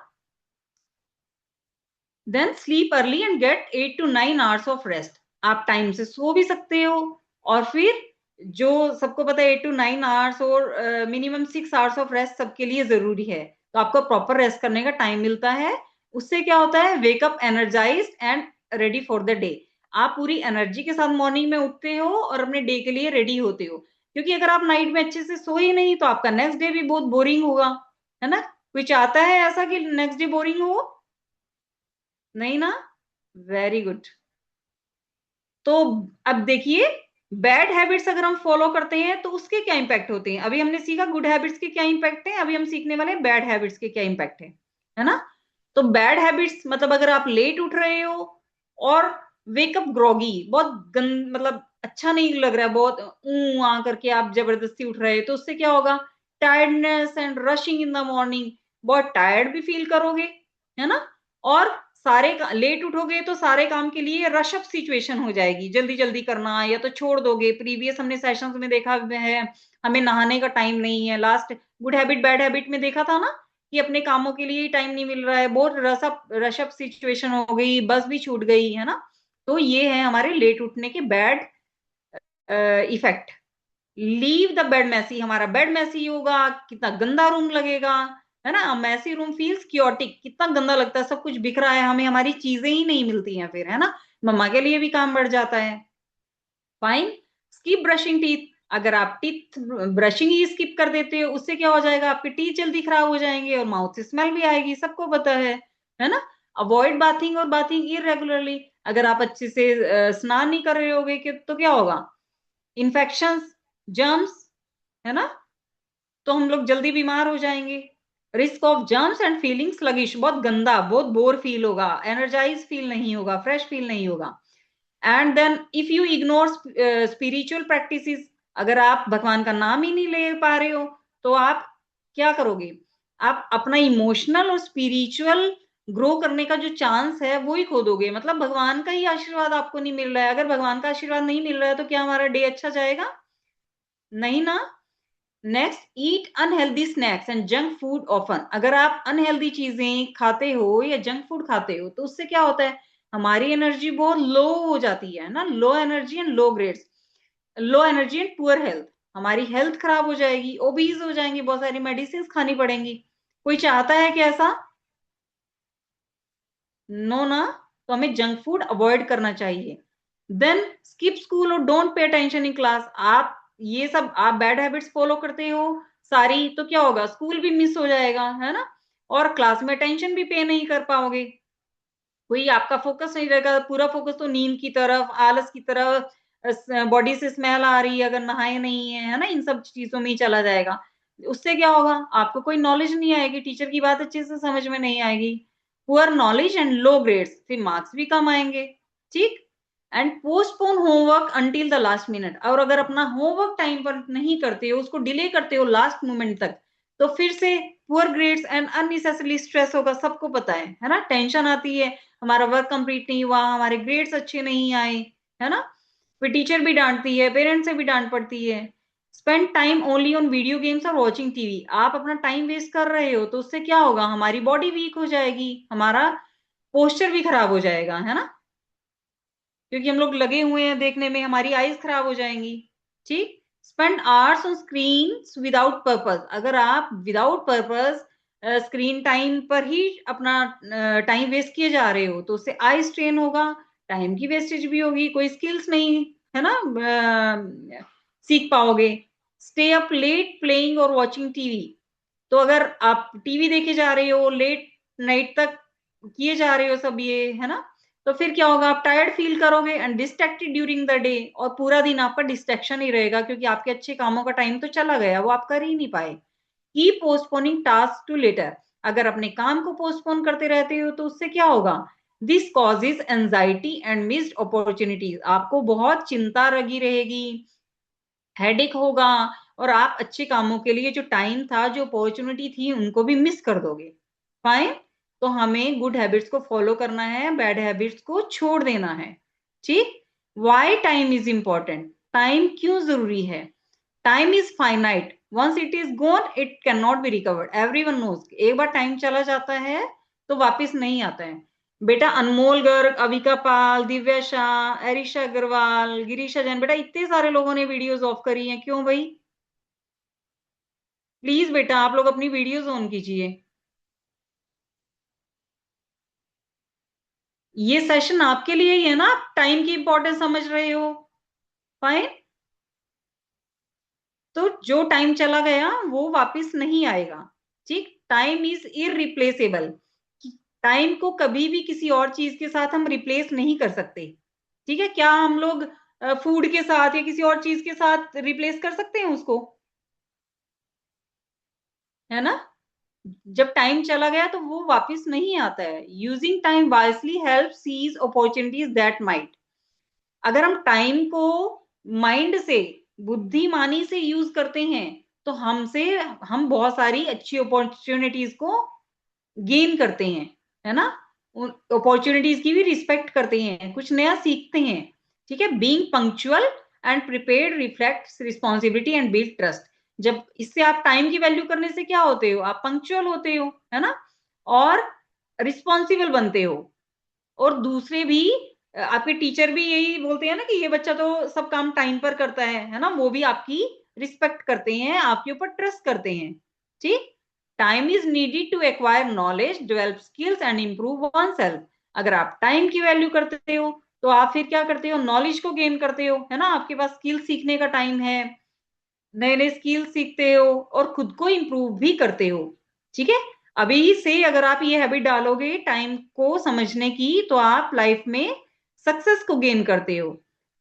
Then sleep early and get 8 to 9 hours of rest. आप टाइम से सो भी सकते हो, और फिर जो सबको पता है 8 to 9 hours और मिनिमम 6 hours ऑफ रेस्ट सबके लिए जरूरी है। तो आपको प्रॉपर रेस्ट करने का टाइम मिलता है। उससे क्या होता है, wake up energised and ready for the day. आप पूरी एनर्जी के साथ मॉर्निंग में उठते हो और अपने डे के लिए रेडी होते हो। क्योंकि अगर आप नाइट में अच्छे से सोए नहीं तो आपका नेक्स्ट डे भी बहुत बोरिंग होगा, है ना। कुछ आता है ऐसा कि नेक्स्ट डे बोरिंग हो, नहीं ना। Very good. तो अब देखिए, बैड हैबिट्स अगर हम फॉलो करते हैं तो उसके क्या इंपैक्ट होते हैं। अभी हमने सीखा गुड हैबिट्स के क्या इंपैक्ट है, अभी हम सीखने वाले हैं बैड हैबिट्स के क्या इंपैक्ट है ना। तो बैड हैबिट्स मतलब अगर आप लेट उठ रहे हो और वेकअप ग्रॉगी, बहुत मतलब अच्छा नहीं लग रहा है, बहुत आ करके आप जबरदस्ती उठ रहे हो, तो उससे क्या होगा, tiredness and rushing in the morning, बहुत टायर्ड भी फील करोगे, है ना। और सारे लेट उठोगे तो सारे काम के लिए रश अप सिचुएशन हो जाएगी, जल्दी जल्दी करना, या तो छोड़ दोगे। प्रीवियस हमने सेशंस में देखा है हमें नहाने का टाइम नहीं है, last good habit bad habit में देखा था ना कि अपने कामों के लिए टाइम नहीं मिल रहा है, बहुत रश अप सिचुएशन हो गई, बस भी छूट गई है ना। तो ये है हमारे लेट उठने के bad effect. Leave the bed messy, हमारा बेड मैसी होगा, कितना गंदा रूम लगेगा, है ना। मैसी रूम फील्स क्योटिक, कितना गंदा लगता है, सब कुछ बिखरा है, हमें हमारी चीजें ही नहीं मिलती हैं फिर, है ना। मम्मा के लिए भी काम बढ़ जाता है। फाइन। स्किप ब्रशिंग टीथ, अगर आप टीथ ब्रशिंग ही स्किप कर देते हो उससे क्या हो जाएगा, आपके टीथ जल्दी खराब हो जाएंगे और माउथ से स्मेल भी आएगी, सबको पता है ना। अवॉइड बाथिंग और बाथिंग इरेगुलरली, अगर आप अच्छे से स्नान नहीं कर रहे होगे तो क्या होगा, इन्फेक्शंस, जर्म्स, है ना, तो हम लोग जल्दी बीमार हो जाएंगे। Risk of germs and feeling sluggish, बहुत गंदा, बहुत बोर फील होगा, एनर्जाइज फील नहीं होगा, फ्रेश फील नहीं होगा। And then if you ignore spiritual practices, अगर आप भगवान का नाम ही नहीं ले पा रहे हो तो आप क्या करोगे, आप अपना इमोशनल और स्पिरिचुअल ग्रो करने का जो चांस है वो ही खो दोगे। मतलब भगवान का ही आशीर्वाद आपको नहीं मिल रहा है। अगर भगवान का आशीर्वाद नहीं मिल रहा है तो क्या हमारा डे अच्छा जाएगा, नहीं ना। Next, eat unhealthy snacks and junk food often, अगर आप अनहेल्दी चीजें खाते हो या जंक फूड खाते हो तो उससे क्या होता है, हमारी एनर्जी बहुत लो हो जाती है ना, low energy and low grades, low energy and poor health, हमारी हेल्थ खराब हो जाएगी, ओबीज हो जाएंगी, बहुत सारी मेडिसिन खानी पड़ेंगी। कोई चाहता है कि ऐसा, नो ना। तो हमें जंक फूड अवॉइड करना चाहिए। देन स्किप स्कूल और don't pay attention in class, आप ये सब आप बैड हैबिट्स फॉलो करते हो सारी तो क्या होगा, स्कूल भी मिस हो जाएगा, है ना, और क्लास में अटेंशन भी पे नहीं कर पाओगे, कोई आपका फोकस नहीं रहेगा, पूरा फोकस तो नींद की तरफ, आलस की तरफ, बॉडी से स्मेल आ रही है अगर नहाए नहीं है ना, इन सब चीजों में ही चला जाएगा। उससे क्या होगा, आपको कोई नॉलेज नहीं आएगी, टीचर की बात अच्छे से समझ में नहीं आएगी, poor knowledge and low grades, फिर मार्क्स भी कम आएंगे। ठीक। And postpone homework until the last minute, और अगर अपना होमवर्क टाइम पर नहीं करते हो, उसको डिले करते हो लास्ट मोमेंट तक, तो फिर से poor grades and unnecessary stress होगा, सबको पता है ना। टेंशन आती है, हमारा वर्क कंप्लीट नहीं हुआ, हमारे ग्रेड्स अच्छे नहीं आए, है ना, फिर टीचर भी डांटती है, पेरेंट्स से भी डांट पड़ती है। Spend time only on video games और वॉचिंग टीवी, आप अपना टाइम वेस्ट कर रहे हो तो उससे क्या होगा, हमारी बॉडी वीक हो जाएगी, हमारा पोस्चर भी खराब हो जाएगा, है ना, क्योंकि हम लोग लगे हुए हैं देखने में, हमारी आईज खराब हो जाएंगी। ठीक। Spend hours on screen without purpose, अगर आप विदाउट पर्पस स्क्रीन टाइम पर ही अपना टाइम वेस्ट किए जा रहे हो तो उससे आई स्ट्रेन होगा, टाइम की वेस्टेज भी होगी, कोई स्किल्स नहीं, है ना, सीख पाओगे। स्टे अप लेट प्लेइंग और वॉचिंग टीवी, तो अगर आप टीवी देखे जा रहे हो लेट नाइट तक किए जा रहे हो सब ये, है ना, तो फिर क्या होगा, आप टायर्ड फील करोगे and distracted during the day, और पूरा दिन आपका डिस्ट्रैक्शन ही रहेगा क्योंकि आपके अच्छे कामों का टाइम तो चला गया, वो आप कर ही नहीं पाए। Keep postponing task to later, अगर अपने काम को पोस्टपोन करते रहते हो तो उससे क्या होगा, this causes anxiety and missed opportunities, आपको बहुत चिंता लगी रहेगी, हेडेक होगा, और आप अच्छे कामों के लिए जो टाइम था, जो अपॉर्चुनिटी थी, उनको भी मिस कर दोगे। फाइन। तो हमें गुड हैबिट्स को फॉलो करना है, बैड हैबिट्स को छोड़ देना है। ठीक। Why time is important, time क्यों जरूरी है, time is finite, once it is gone it can not be recovered, everyone knows, एक बार टाइम चला जाता है तो वापिस नहीं आता है। बेटा अनमोल गर्ग, अविका पाल, दिव्या शाह, एरिशा अग्रवाल, गिरीशा जैन, बेटा इतने सारे लोगों ने वीडियोस ऑफ करी हैं, क्यों भाई, प्लीज बेटा आप लोग अपनी वीडियोस ऑन कीजिए। ये सेशन आपके लिए ही है ना, आप टाइम की इंपॉर्टेंस समझ रहे हो। फाइन। तो जो टाइम चला गया वो वापस नहीं आएगा। ठीक। टाइम इज इररिप्लेसेबल, टाइम को कभी भी किसी और चीज के साथ हम रिप्लेस नहीं कर सकते। ठीक है, क्या हम लोग फूड के साथ या किसी और चीज के साथ रिप्लेस कर सकते हैं उसको, है ना। जब टाइम चला गया तो वो वापस नहीं आता है। Using time wisely helps seize opportunities that might, अगर हम टाइम को माइंड से, बुद्धिमानी से यूज करते हैं तो हम बहुत सारी अच्छी अपॉर्चुनिटीज को गेन करते हैं, है ना। अपॉर्चुनिटीज की भी रिस्पेक्ट करते हैं, कुछ नया सीखते हैं। ठीक है, being punctual and prepared reflects responsibility and build trust. जब इससे आप टाइम की वैल्यू करने से क्या होते हो, आप पंक्चुअल होते हो, है ना, और रिस्पॉन्सिबल बनते हो। और दूसरे भी आपके टीचर भी यही बोलते हैं ना कि ये बच्चा तो सब काम टाइम पर करता है ना, वो भी आपकी रिस्पेक्ट करते हैं, आपके ऊपर ट्रस्ट करते हैं। ठीक, time is needed to acquire knowledge, develop skills and improve oneself. अगर आप टाइम की वैल्यू करते हो तो आप फिर क्या करते हो, नॉलेज को गेन करते हो, है ना, आपके पास स्किल सीखने का टाइम है, नए नए स्किल सीखते हो और खुद को इंप्रूव भी करते हो। ठीक है, अभी से अगर आप ये हैबिट डालोगे टाइम को समझने की, तो आप लाइफ में सक्सेस को गेन करते हो।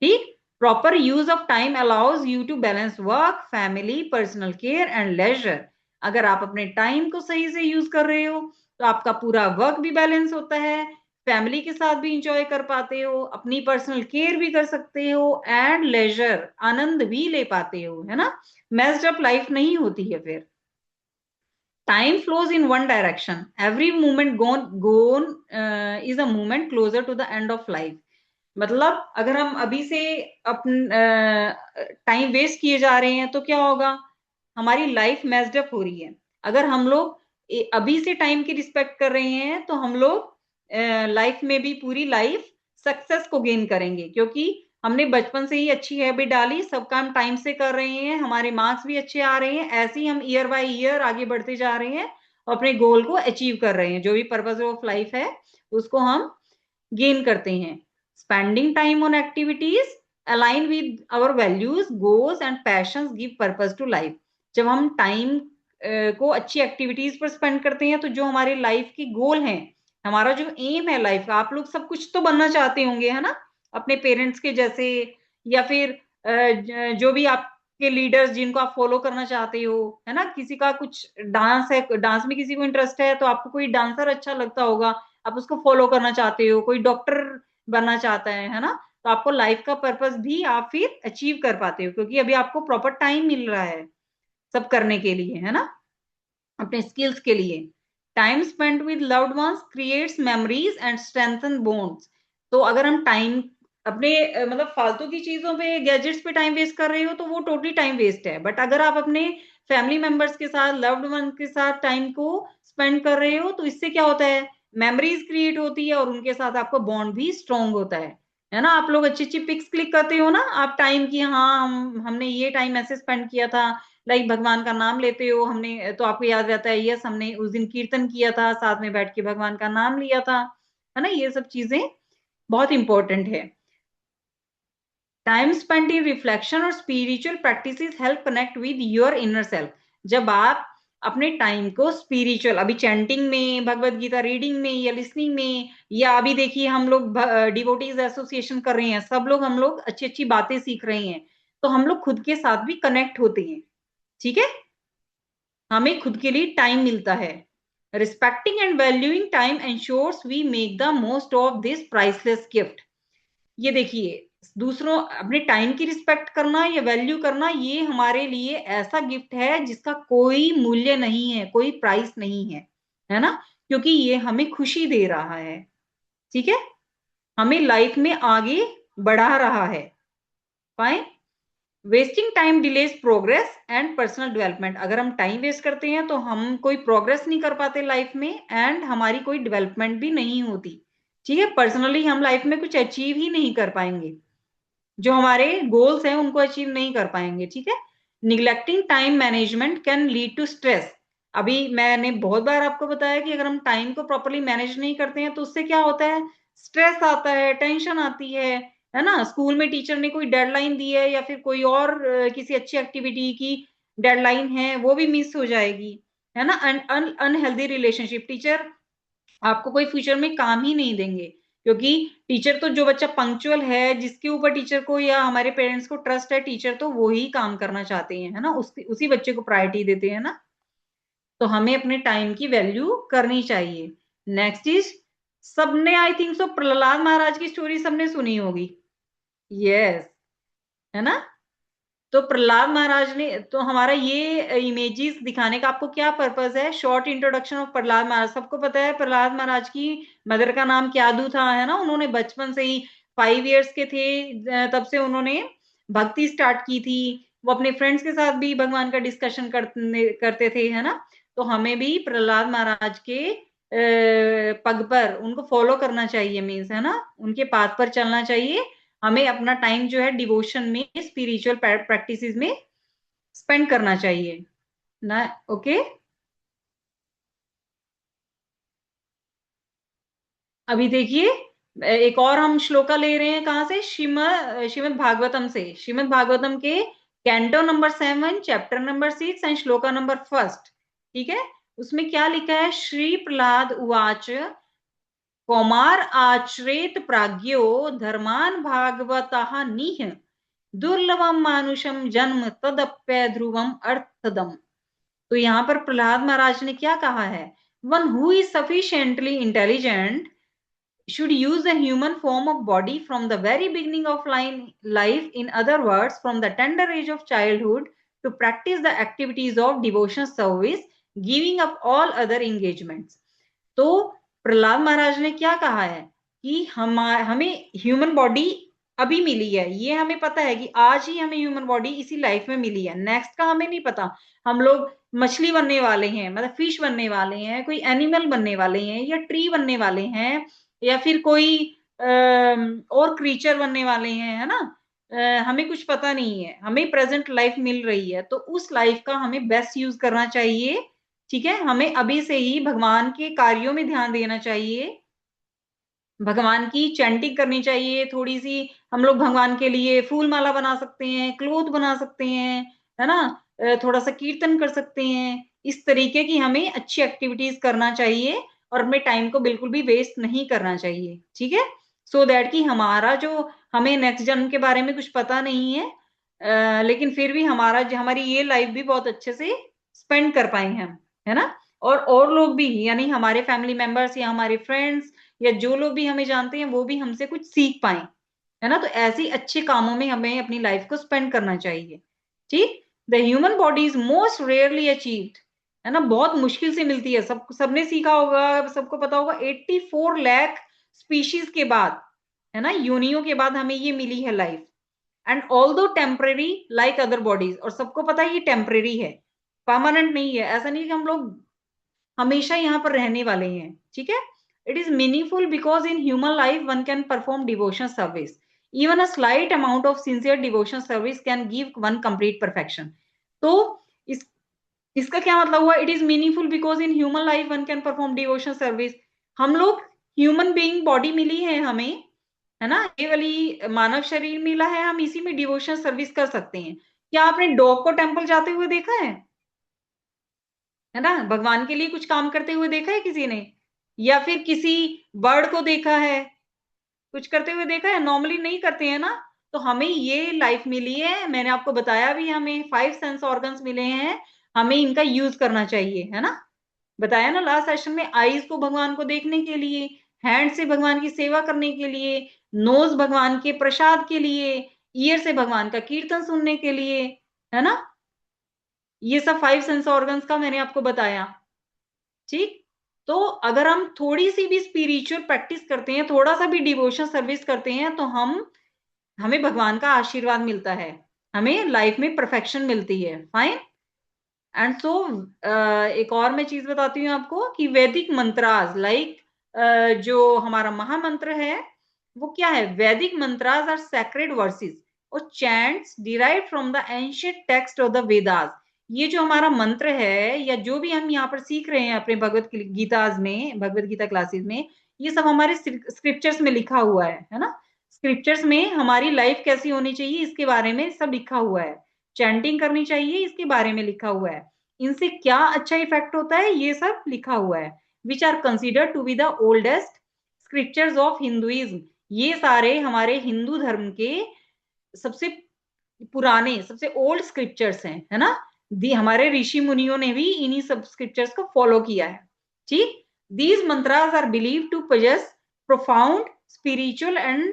ठीक, proper use of time allows you to balance work, family, personal care and leisure. अगर आप अपने टाइम को सही से यूज कर रहे हो तो आपका पूरा वर्क भी बैलेंस होता है, फैमिली के साथ भी इंजॉय कर पाते हो, अपनी पर्सनल केयर भी कर सकते हो एंड लेजर आनंद भी ले पाते हो, है ना, मेस्ड अप लाइफ नहीं होती है फिर। Time flows in one direction, every moment gone is a moment closer to the end of life. मतलब अगर हम अभी से अपन टाइम वेस्ट किए जा रहे हैं तो क्या होगा, हमारी लाइफ मेस्ड अप हो रही है। अगर हम लोग अभी से टाइम की रिस्पेक्ट कर रहे हैं तो हम लोग लाइफ में भी पूरी लाइफ सक्सेस को गेन करेंगे, क्योंकि हमने बचपन से ही अच्छी हैबिट डाली, सब काम टाइम से कर रहे हैं, हमारे मार्क्स भी अच्छे आ रहे हैं, ऐसे ही हम ईयर बाय ईयर आगे बढ़ते जा रहे हैं और अपने गोल को अचीव कर रहे हैं, जो भी पर्पस ऑफ लाइफ है उसको हम गेन करते हैं। Spending time on activities align with our values, goals and passions give purpose to life. जब हम टाइम को अच्छी एक्टिविटीज पर स्पेंड करते हैं तो जो हमारे लाइफ के गोल हैं, हमारा जो एम है लाइफ का, आप लोग सब कुछ तो बनना चाहते होंगे, है ना, अपने पेरेंट्स के जैसे, या फिर जो भी आपके लीडर्स जिनको आप फॉलो करना चाहते हो, है ना, किसी का कुछ डांस है, डांस में किसी को इंटरेस्ट है तो आपको कोई डांसर अच्छा लगता होगा, आप उसको फॉलो करना चाहते हो, कोई डॉक्टर बनना चाहता है ना, तो आपको लाइफ का पर्पस भी आप फिर अचीव कर पाते हो, क्योंकि अभी आपको प्रॉपर टाइम मिल रहा है सब करने के लिए, है ना, अपने स्किल्स के लिए। Time spent with loved ones creates memories and strengthen bonds. तो अगर हम टाइम अपने मतलब फालतू की चीजों पे, गैजेट्स पे टाइम वेस्ट कर रहे हो तो वो टोटली टाइम वेस्ट है, बट अगर आप अपने फैमिली मेंबर्स के साथ, लव्ड वन के साथ टाइम को स्पेंड कर रहे हो तो इससे क्या होता है, मेमोरीज क्रिएट होती है और उनके साथ आपका बॉन्ड भी स्ट्रांग होता है ना। आप लोग अच्छी अच्छी पिक्स क्लिक करते हो ना आप टाइम की, हाँ हमने ये टाइम ऐसे स्पेंड किया था, लाइक भगवान का नाम लेते हो हमने, तो आपको याद रहता है यस हमने उस दिन कीर्तन किया था, साथ में बैठ के भगवान का नाम लिया था, है ना, ये सब चीजें बहुत इंपॉर्टेंट है। टाइम स्पेंट इन रिफ्लेक्शन और spiritual practices help connect with your inner self. जब आप अपने टाइम को स्पिरिचुअल, अभी चैंटिंग में, भगवत गीता रीडिंग में या लिसनिंग में, या अभी देखिए हम लोग डिवोटीज एसोसिएशन कर रहे हैं, सब लोग हम लोग अच्छी अच्छी बातें सीख रहे हैं, तो हम लोग खुद के साथ भी कनेक्ट होते हैं। ठीक है, हमें खुद के लिए टाइम मिलता है। Respecting and valuing time ensures we make the most of this priceless gift. ये देखिए, दूसरों अपने टाइम की रिस्पेक्ट करना या वैल्यू करना, ये हमारे लिए ऐसा गिफ्ट है जिसका कोई मूल्य नहीं है, कोई प्राइस नहीं है ना, क्योंकि ये हमें खुशी दे रहा है। ठीक है, हमें लाइफ में आगे बढ़ा रहा है। Fine, wasting time delays progress and personal development. अगर हम टाइम वेस्ट करते हैं तो हम कोई प्रोग्रेस नहीं कर पाते लाइफ में, एंड हमारी कोई डेवलपमेंट भी नहीं होती। ठीक है, पर्सनली हम लाइफ में कुछ अचीव ही नहीं कर पाएंगे, जो हमारे गोल्स हैं उनको अचीव नहीं कर पाएंगे। ठीक है, neglecting time management can lead to stress. अभी मैंने बहुत बार आपको बताया कि अगर हम टाइम को प्रॉपरली मैनेज नहीं करते हैं तो उससे क्या होता है, स्ट्रेस आता है, टेंशन आती है ना। स्कूल में टीचर ने कोई डेडलाइन दी है या फिर कोई और किसी अच्छी एक्टिविटी की डेडलाइन है, वो भी मिस हो जाएगी, है ना। अनहेल्दी रिलेशनशिप, टीचर आपको कोई फ्यूचर में काम ही नहीं देंगे, क्योंकि टीचर तो, जो बच्चा पंक्चुअल है, जिसके ऊपर टीचर को या हमारे पेरेंट्स को ट्रस्ट है, टीचर तो वो ही काम करना चाहते हैं, है ना, उसी बच्चे को प्रायोरिटी देते हैं ना। तो हमें अपने टाइम की वैल्यू करनी चाहिए। नेक्स्ट इज, सबने आई थिंक सो प्रहलाद महाराज की स्टोरी सबने सुनी होगी, यस, है ना। तो प्रहलाद महाराज ने, तो हमारा ये इमेजेस दिखाने का आपको क्या पर्पस है? शॉर्ट इंट्रोडक्शन ऑफ प्रहलाद महाराज। सबको पता है प्रहलाद महाराज की मदर का नाम क्यादू था, है ना। उन्होंने बचपन से ही 5 इयर्स के थे तब से उन्होंने भक्ति स्टार्ट की थी। वो अपने फ्रेंड्स के साथ भी भगवान का डिस्कशन करते थे, है ना। तो हमें भी प्रहलाद महाराज के पग पर उनको फॉलो करना चाहिए, मीन्स, है ना, उनके पाथ पर चलना चाहिए। हमें अपना टाइम जो है डिवोशन में, स्पिरिचुअल प्रैक्टिसेस में स्पेंड करना चाहिए ना। ओके, अभी देखिए एक और हम श्लोका ले रहे हैं, कहां से? श्रीमद् भागवतम से। श्रीमद् भागवतम के canto number 7, chapter number 6 and shloka number 1। ठीक है, उसमें क्या लिखा है? श्री प्रहलाद उवाच कौमार आचरेत प्राज्ञो धर्मान भागवतः निह दुर्लभम मानुषम जन्म तदप्य ध्रुवम अर्थदम। तो यहाँ पर प्रहलाद महाराज ने क्या कहा है? One who is sufficiently intelligent should use the human form of body from the very beginning of life, in other words, from the tender age of childhood, to practice the activities of devotion service, giving up all other engagements. तो प्रहलाद महाराज ने क्या कहा है कि हमें ह्यूमन बॉडी अभी मिली है, ये हमें पता है कि आज ही हमें ह्यूमन बॉडी इसी लाइफ में मिली है, नेक्स्ट का हमें नहीं पता। हम लोग मछली बनने वाले हैं, मतलब फिश बनने वाले हैं, कोई एनिमल बनने वाले हैं, या ट्री बनने वाले हैं, या फिर कोई और क्रीचर बनने वाले हैं, है ना। हमें कुछ पता नहीं है, हमें प्रेजेंट लाइफ मिल रही है, तो उस लाइफ का हमें बेस्ट यूज करना चाहिए। ठीक है, हमें अभी से ही भगवान के कार्यों में ध्यान देना चाहिए, भगवान की चैंटिंग करनी चाहिए थोड़ी सी। हम लोग भगवान के लिए फूल माला बना सकते हैं, क्लोथ बना सकते हैं, है ना, थोड़ा सा कीर्तन कर सकते हैं। इस तरीके की हमें अच्छी एक्टिविटीज करना चाहिए और अपने टाइम को बिल्कुल भी वेस्ट नहीं करना चाहिए। ठीक है, सो दैट कि हमारा जो, हमें नेक्स्ट जन्म के बारे में कुछ पता नहीं है, लेकिन फिर भी हमारी ये लाइफ भी बहुत अच्छे से स्पेंड कर पाए हम, है ना। और लोग भी, यानी हमारे फैमिली मेंबर्स या हमारे फ्रेंड्स या जो लोग भी हमें जानते हैं वो भी हमसे कुछ सीख पाए, है ना। तो ऐसे अच्छे कामों में हमें अपनी लाइफ को स्पेंड करना चाहिए। ठीक, the human body is most rarely achieved, है ना, बहुत मुश्किल से मिलती है। सबने सीखा होगा, सबको पता होगा, 84 लाख स्पीशीज के बाद, है ना, योनियों के बाद हमें ये मिली है life. And although temporary like other bodies, और सबको पता है ये टेम्परेरी है, परमानेंट नहीं है। ऐसा नहीं कि हम लोग हमेशा यहाँ पर रहने वाले हैं। ठीक है, it is meaningful because in human life one can perform devotion service. Even a slight amount of sincere devotion service can give one complete perfection. तो इसका क्या मतलब हुआ? It is meaningful because in human life one can perform devotion service. हम लोग ह्यूमन बीइंग बॉडी मिली है हमें, है ना, ये वाली मानव शरीर मिला है, हम इसी में डिवोशन सर्विस कर सकते हैं। क्या आपने डॉग को टेम्पल जाते हुए देखा है ना, भगवान के लिए कुछ काम करते हुए देखा है किसी ने? या फिर किसी बर्ड को देखा है कुछ करते हुए देखा है? नॉर्मली नहीं करते हैं ना। तो हमें ये लाइफ मिली है, मैंने आपको बताया भी, हमें 5 सेंस ऑर्गन्स मिले हैं, हमें इनका यूज करना चाहिए, है ना। बताया ना लास्ट सेशन में, आईज को भगवान को देखने के लिए, हैंड से भगवान की सेवा करने के लिए, नोज भगवान के प्रसाद के लिए, ईयर से भगवान का कीर्तन सुनने के लिए, है ना। ये सब 5 सेंस ऑर्गन्स का मैंने आपको बताया। ठीक, तो अगर हम थोड़ी सी भी स्पिरिचुअल प्रैक्टिस करते हैं, थोड़ा सा भी डिवोशन सर्विस करते हैं, तो हमें भगवान का आशीर्वाद मिलता है, हमें लाइफ में परफेक्शन मिलती है। फाइन। एंड सो एक और मैं चीज बताती हूँ आपको कि वैदिक मंत्रास, लाइक जो हमारा महामंत्र है वो क्या है? वैदिक मंत्रास आर सैक्रेड वर्सेस और chants derived from the ancient text of the Vedas. ये जो हमारा मंत्र है या जो भी हम यहाँ पर सीख रहे हैं अपने भगवत गीताज में, भगवत गीता क्लासेस में, ये सब हमारे स्क्रिप्चर्स में लिखा हुआ है ना। स्क्रिप्चर्स में हमारी लाइफ कैसी होनी चाहिए इसके बारे में सब लिखा हुआ है, चैंटिंग करनी चाहिए इसके बारे में लिखा हुआ है, इनसे क्या अच्छा इफेक्ट होता है ये सब लिखा हुआ है। Which are considered to be the oldest scriptures of Hinduism. ये सारे हमारे हिंदू धर्म के सबसे पुराने, सबसे ओल्ड स्क्रिप्चर्स हैं, है ना। हमारे ऋषि मुनियों ने भी इन्हीं सब स्क्रिप्चर्स को फॉलो किया है। ठीक, these mantras are believed to possess profound spiritual and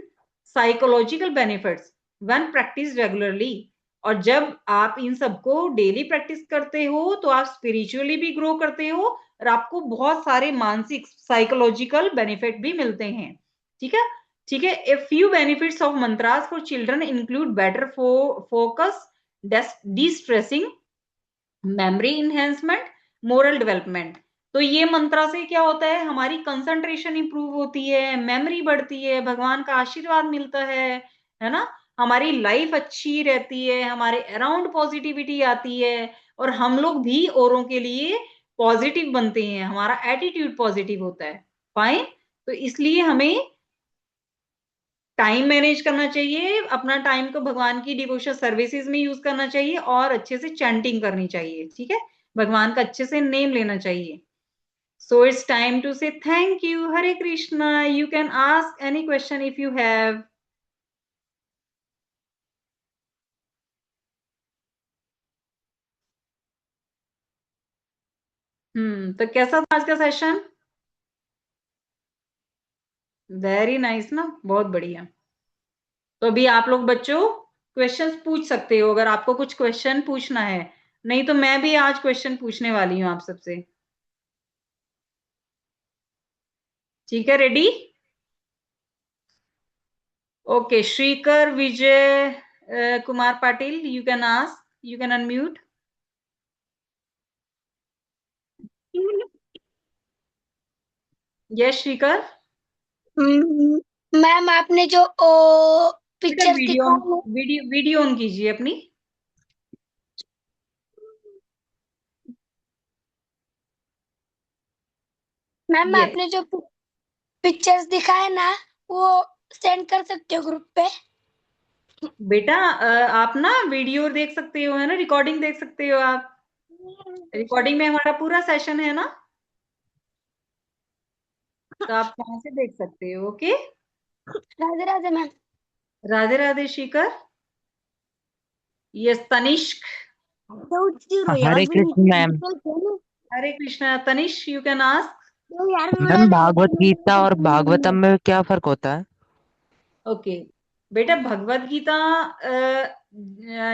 psychological benefits when practiced regularly. और जब आप इन सबको डेली प्रैक्टिस करते हो तो आप स्पिरिचुअली भी ग्रो करते हो और आपको बहुत सारे मानसिक साइकोलॉजिकल बेनिफिट भी मिलते हैं। ठीक है, ठीक है। A few benefits of mantras for children include better focus, destressing, memory enhancement, moral development. तो ये मंत्रा से क्या होता है, हमारी कंसंट्रेशन इंप्रूव होती है, मेमोरी बढ़ती है, भगवान का आशीर्वाद मिलता है ना, हमारी लाइफ अच्छी रहती है, हमारे अराउंड पॉजिटिविटी आती है और हम लोग भी औरों के लिए पॉजिटिव बनते हैं, हमारा एटीट्यूड पॉजिटिव होता है। फाइन। तो इसलिए हमें टाइम मैनेज करना चाहिए, अपना टाइम को भगवान की डिवोशन सर्विसेज में यूज करना चाहिए और अच्छे से चैंटिंग करनी चाहिए। ठीक है, भगवान का अच्छे से नेम लेना चाहिए। सो इट्स टाइम टू से thank you. Hare Krishna. You can ask any question if you have. तो कैसा था आज का सेशन? वेरी नाइस ना, बहुत बढ़िया। तो अभी आप लोग बच्चों क्वेश्चंस पूछ सकते हो अगर आपको कुछ क्वेश्चन पूछना है, नहीं तो मैं भी आज क्वेश्चन पूछने वाली हूँ आप सबसे। ठीक है, ready? Okay, Shrikar Vijay Kumar Patil, you can ask, you can unmute. Yes Shrikar. Ma'am आपने जो बेटा पिक्चर्स वीडियो दिखाई वीडियो वीडियो ऑन कीजिए अपनी। मैम यस आपने जो पिक्चर्स दिखाए ना वो सेंड कर सकते हो ग्रुप पे। बेटा आप ना वीडियो देख सकते हो, है ना, रिकॉर्डिंग देख सकते हो आप। रिकॉर्डिंग में हमारा पूरा सेशन है ना, तो आप वहां से देख सकते हो। Okay, Radhe Radhe ma'am. Radhe Radhe Shrikar. Yes Tanishk. Hare Krishna ma'am. Hare Krishna Tanishk, you can ask. Ma'am Bhagavad Gita और भागवतम में क्या फर्क होता है? ओके बेटा, भगवत गीता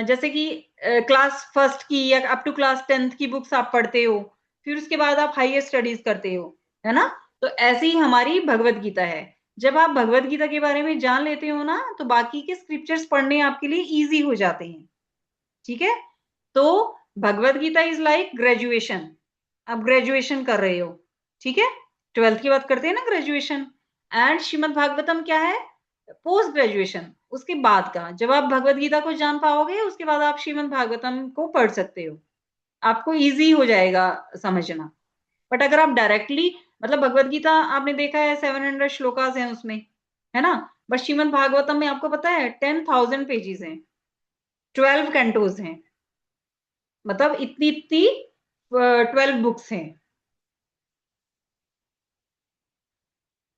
जैसे कि क्लास फर्स्ट की या अप टू क्लास 10th की बुक्स आप पढ़ते हो, फिर उसके बाद आप हाईयर स्टडीज करते हो, है ना, तो ऐसे ही हमारी भगवत गीता है। जब आप भगवत गीता के बारे में जान लेते हो ना, तो बाकी के स्क्रिप्चर्स पढ़ने आपके लिए इजी हो जाते हैं। ठीक है, तो Bhagavad Gita is like graduation, आप ग्रेजुएशन कर रहे हो। ठीक है, 12th की बात करते हैं ना, ग्रेजुएशन। एंड श्रीमद् भागवतम क्या है, पोस्ट ग्रेजुएशन, उसके बाद का। जब आप भगवत गीता को जान पाओगे उसके बाद आप श्रीमद् भागवतम को पढ़ सकते हो, आपको इजी हो जाएगा समझना। बट अगर आप डायरेक्टली, मतलब भगवत गीता आपने देखा है 700 श्लोकास हैं उसमें, है ना, बट श्रीमद् भागवतम में आपको पता है 10,000 पेजेस हैं, 12 कैंटोज हैं, मतलब इतनी इतनी 12 बुक्स हैं।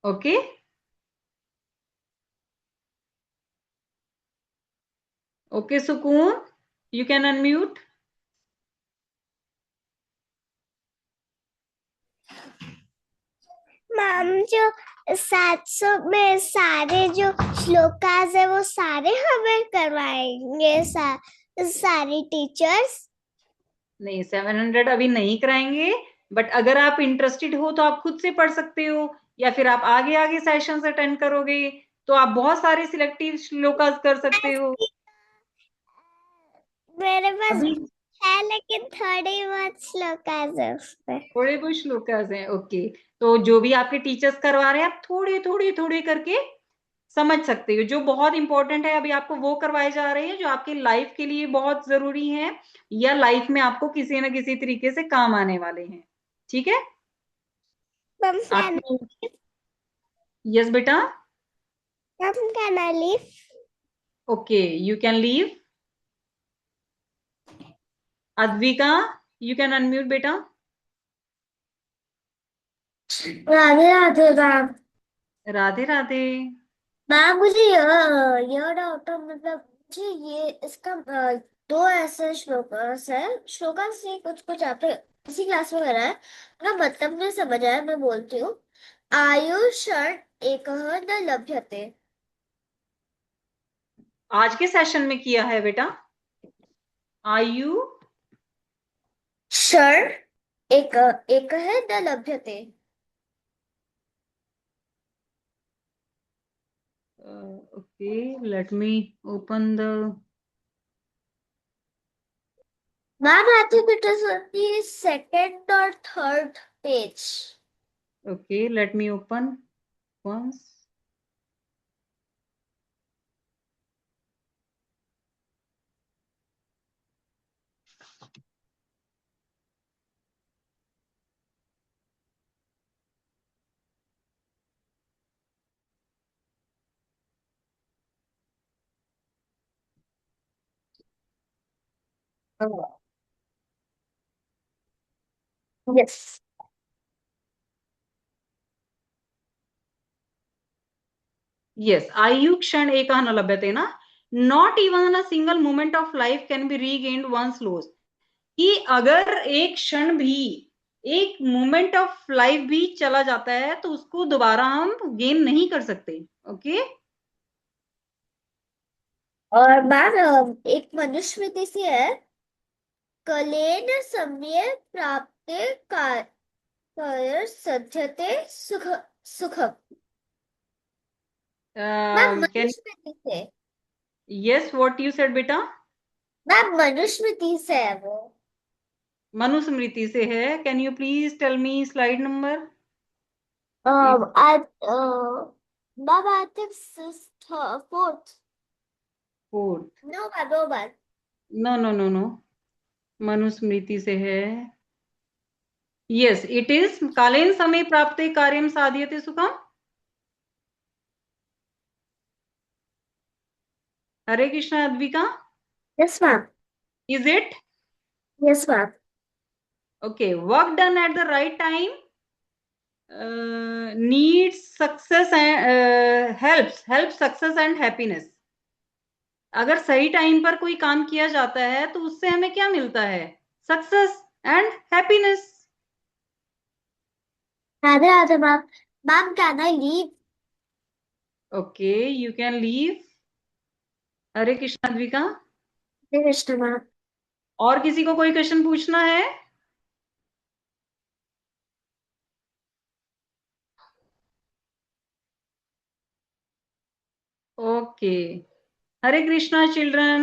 ओके, ओके सुकून, यू कैन अनम्यूट। मैम जो 700 में सारे जो श्लोकास है वो सारे हमें करवाएंगे सारी टीचर्स? नहीं 700 अभी नहीं कराएंगे, बट अगर आप इंटरेस्टेड हो तो आप खुद से पढ़ सकते हो, या फिर आप आगे आगे सेशंस अटेंड करोगे तो आप बहुत सारे सिलेक्टिव श्लोकास कर सकते हो। मेरे पास अभी है लेकिन थोड़ी बहुत श्लोकास है उस पे। थोड़े बहुत श्लोकास हैं। ओके, तो जो भी आपके टीचर्स करवा रहे हैं आप थोड़े थोड़े थोड़े करके समझ सकते हो। जो बहुत इंपॉर्टेंट है अभी आपको वो करवाए जा रहे हैं जो आपकी लाइफ के लिए बहुत जरूरी है, या लाइफ में आपको किसी ना किसी तरीके से काम आने वाले हैं। ठीक है, आपको यस बेटा। Can I leave? Okay, you can leave. Advika, you can unmute बेटा। राधे राधे मैम। राधे राधे। मैम मुझे ये डाउट है, मतलब मुझे ये इसका दो ऐसे श्लोकास है, श्लोकास से कुछ कुछ आपने इसी क्लास में करा है ना, मतलब नहीं समझ आया, मैं बोलती हूँ। आयुष्ण एकः न लभ्यते। आज के सेशन में किया है बेटा। आयु क्षण एक एक है न लभ्यते। okay, let me open the Ma'am, I think it is on the second or third page. okay, let me open once. Yes. Yes, आयु क्षण एक न लभ्यते ना, not even a single moment of life can be regained once lost, कि अगर एक क्षण भी, एक मोमेंट ऑफ लाइफ भी चला जाता है तो उसको दोबारा हम गेन नहीं कर सकते। ओके, और मैम एक मनुस्मृति से है, कलेन समय प्राप्ते कार्य सध्यते सुख सुखम। मैम कैन मनुस्मृति से। यस, व्हाट यू सेड बेटा? मैम मनुस्मृति से है वो। मनुस्मृति से है। Can you please tell me slide number? Ma'am I think fourth. Fourth? No ma'am, no ma'am. No no no no, Manusmriti से है। यस, इट इज कालेन समय प्राप्ते कार्यम साध्यते सुखम। Hare Krishna Advika, yes ma'am. Is it? Yes ma'am. Okay, work done at the right time needs success and helps success and happiness. अगर सही टाइम पर कोई काम किया जाता है तो उससे हमें क्या मिलता है? Success and happiness. Radhe Radhe ma'am. Ma'am can I leave? Okay, you can leave. Hare Krishna Dvika. Hare Krishna ma'am. और किसी को कोई क्वेश्चन पूछना है? Okay, Hare Krishna children.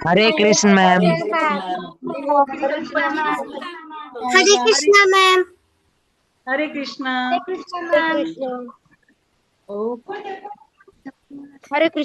Hare Krishna ma'am. Hare Krishna ma'am. Hare Krishna. Hare Krishna ma'am. Okay, Hare Krishna.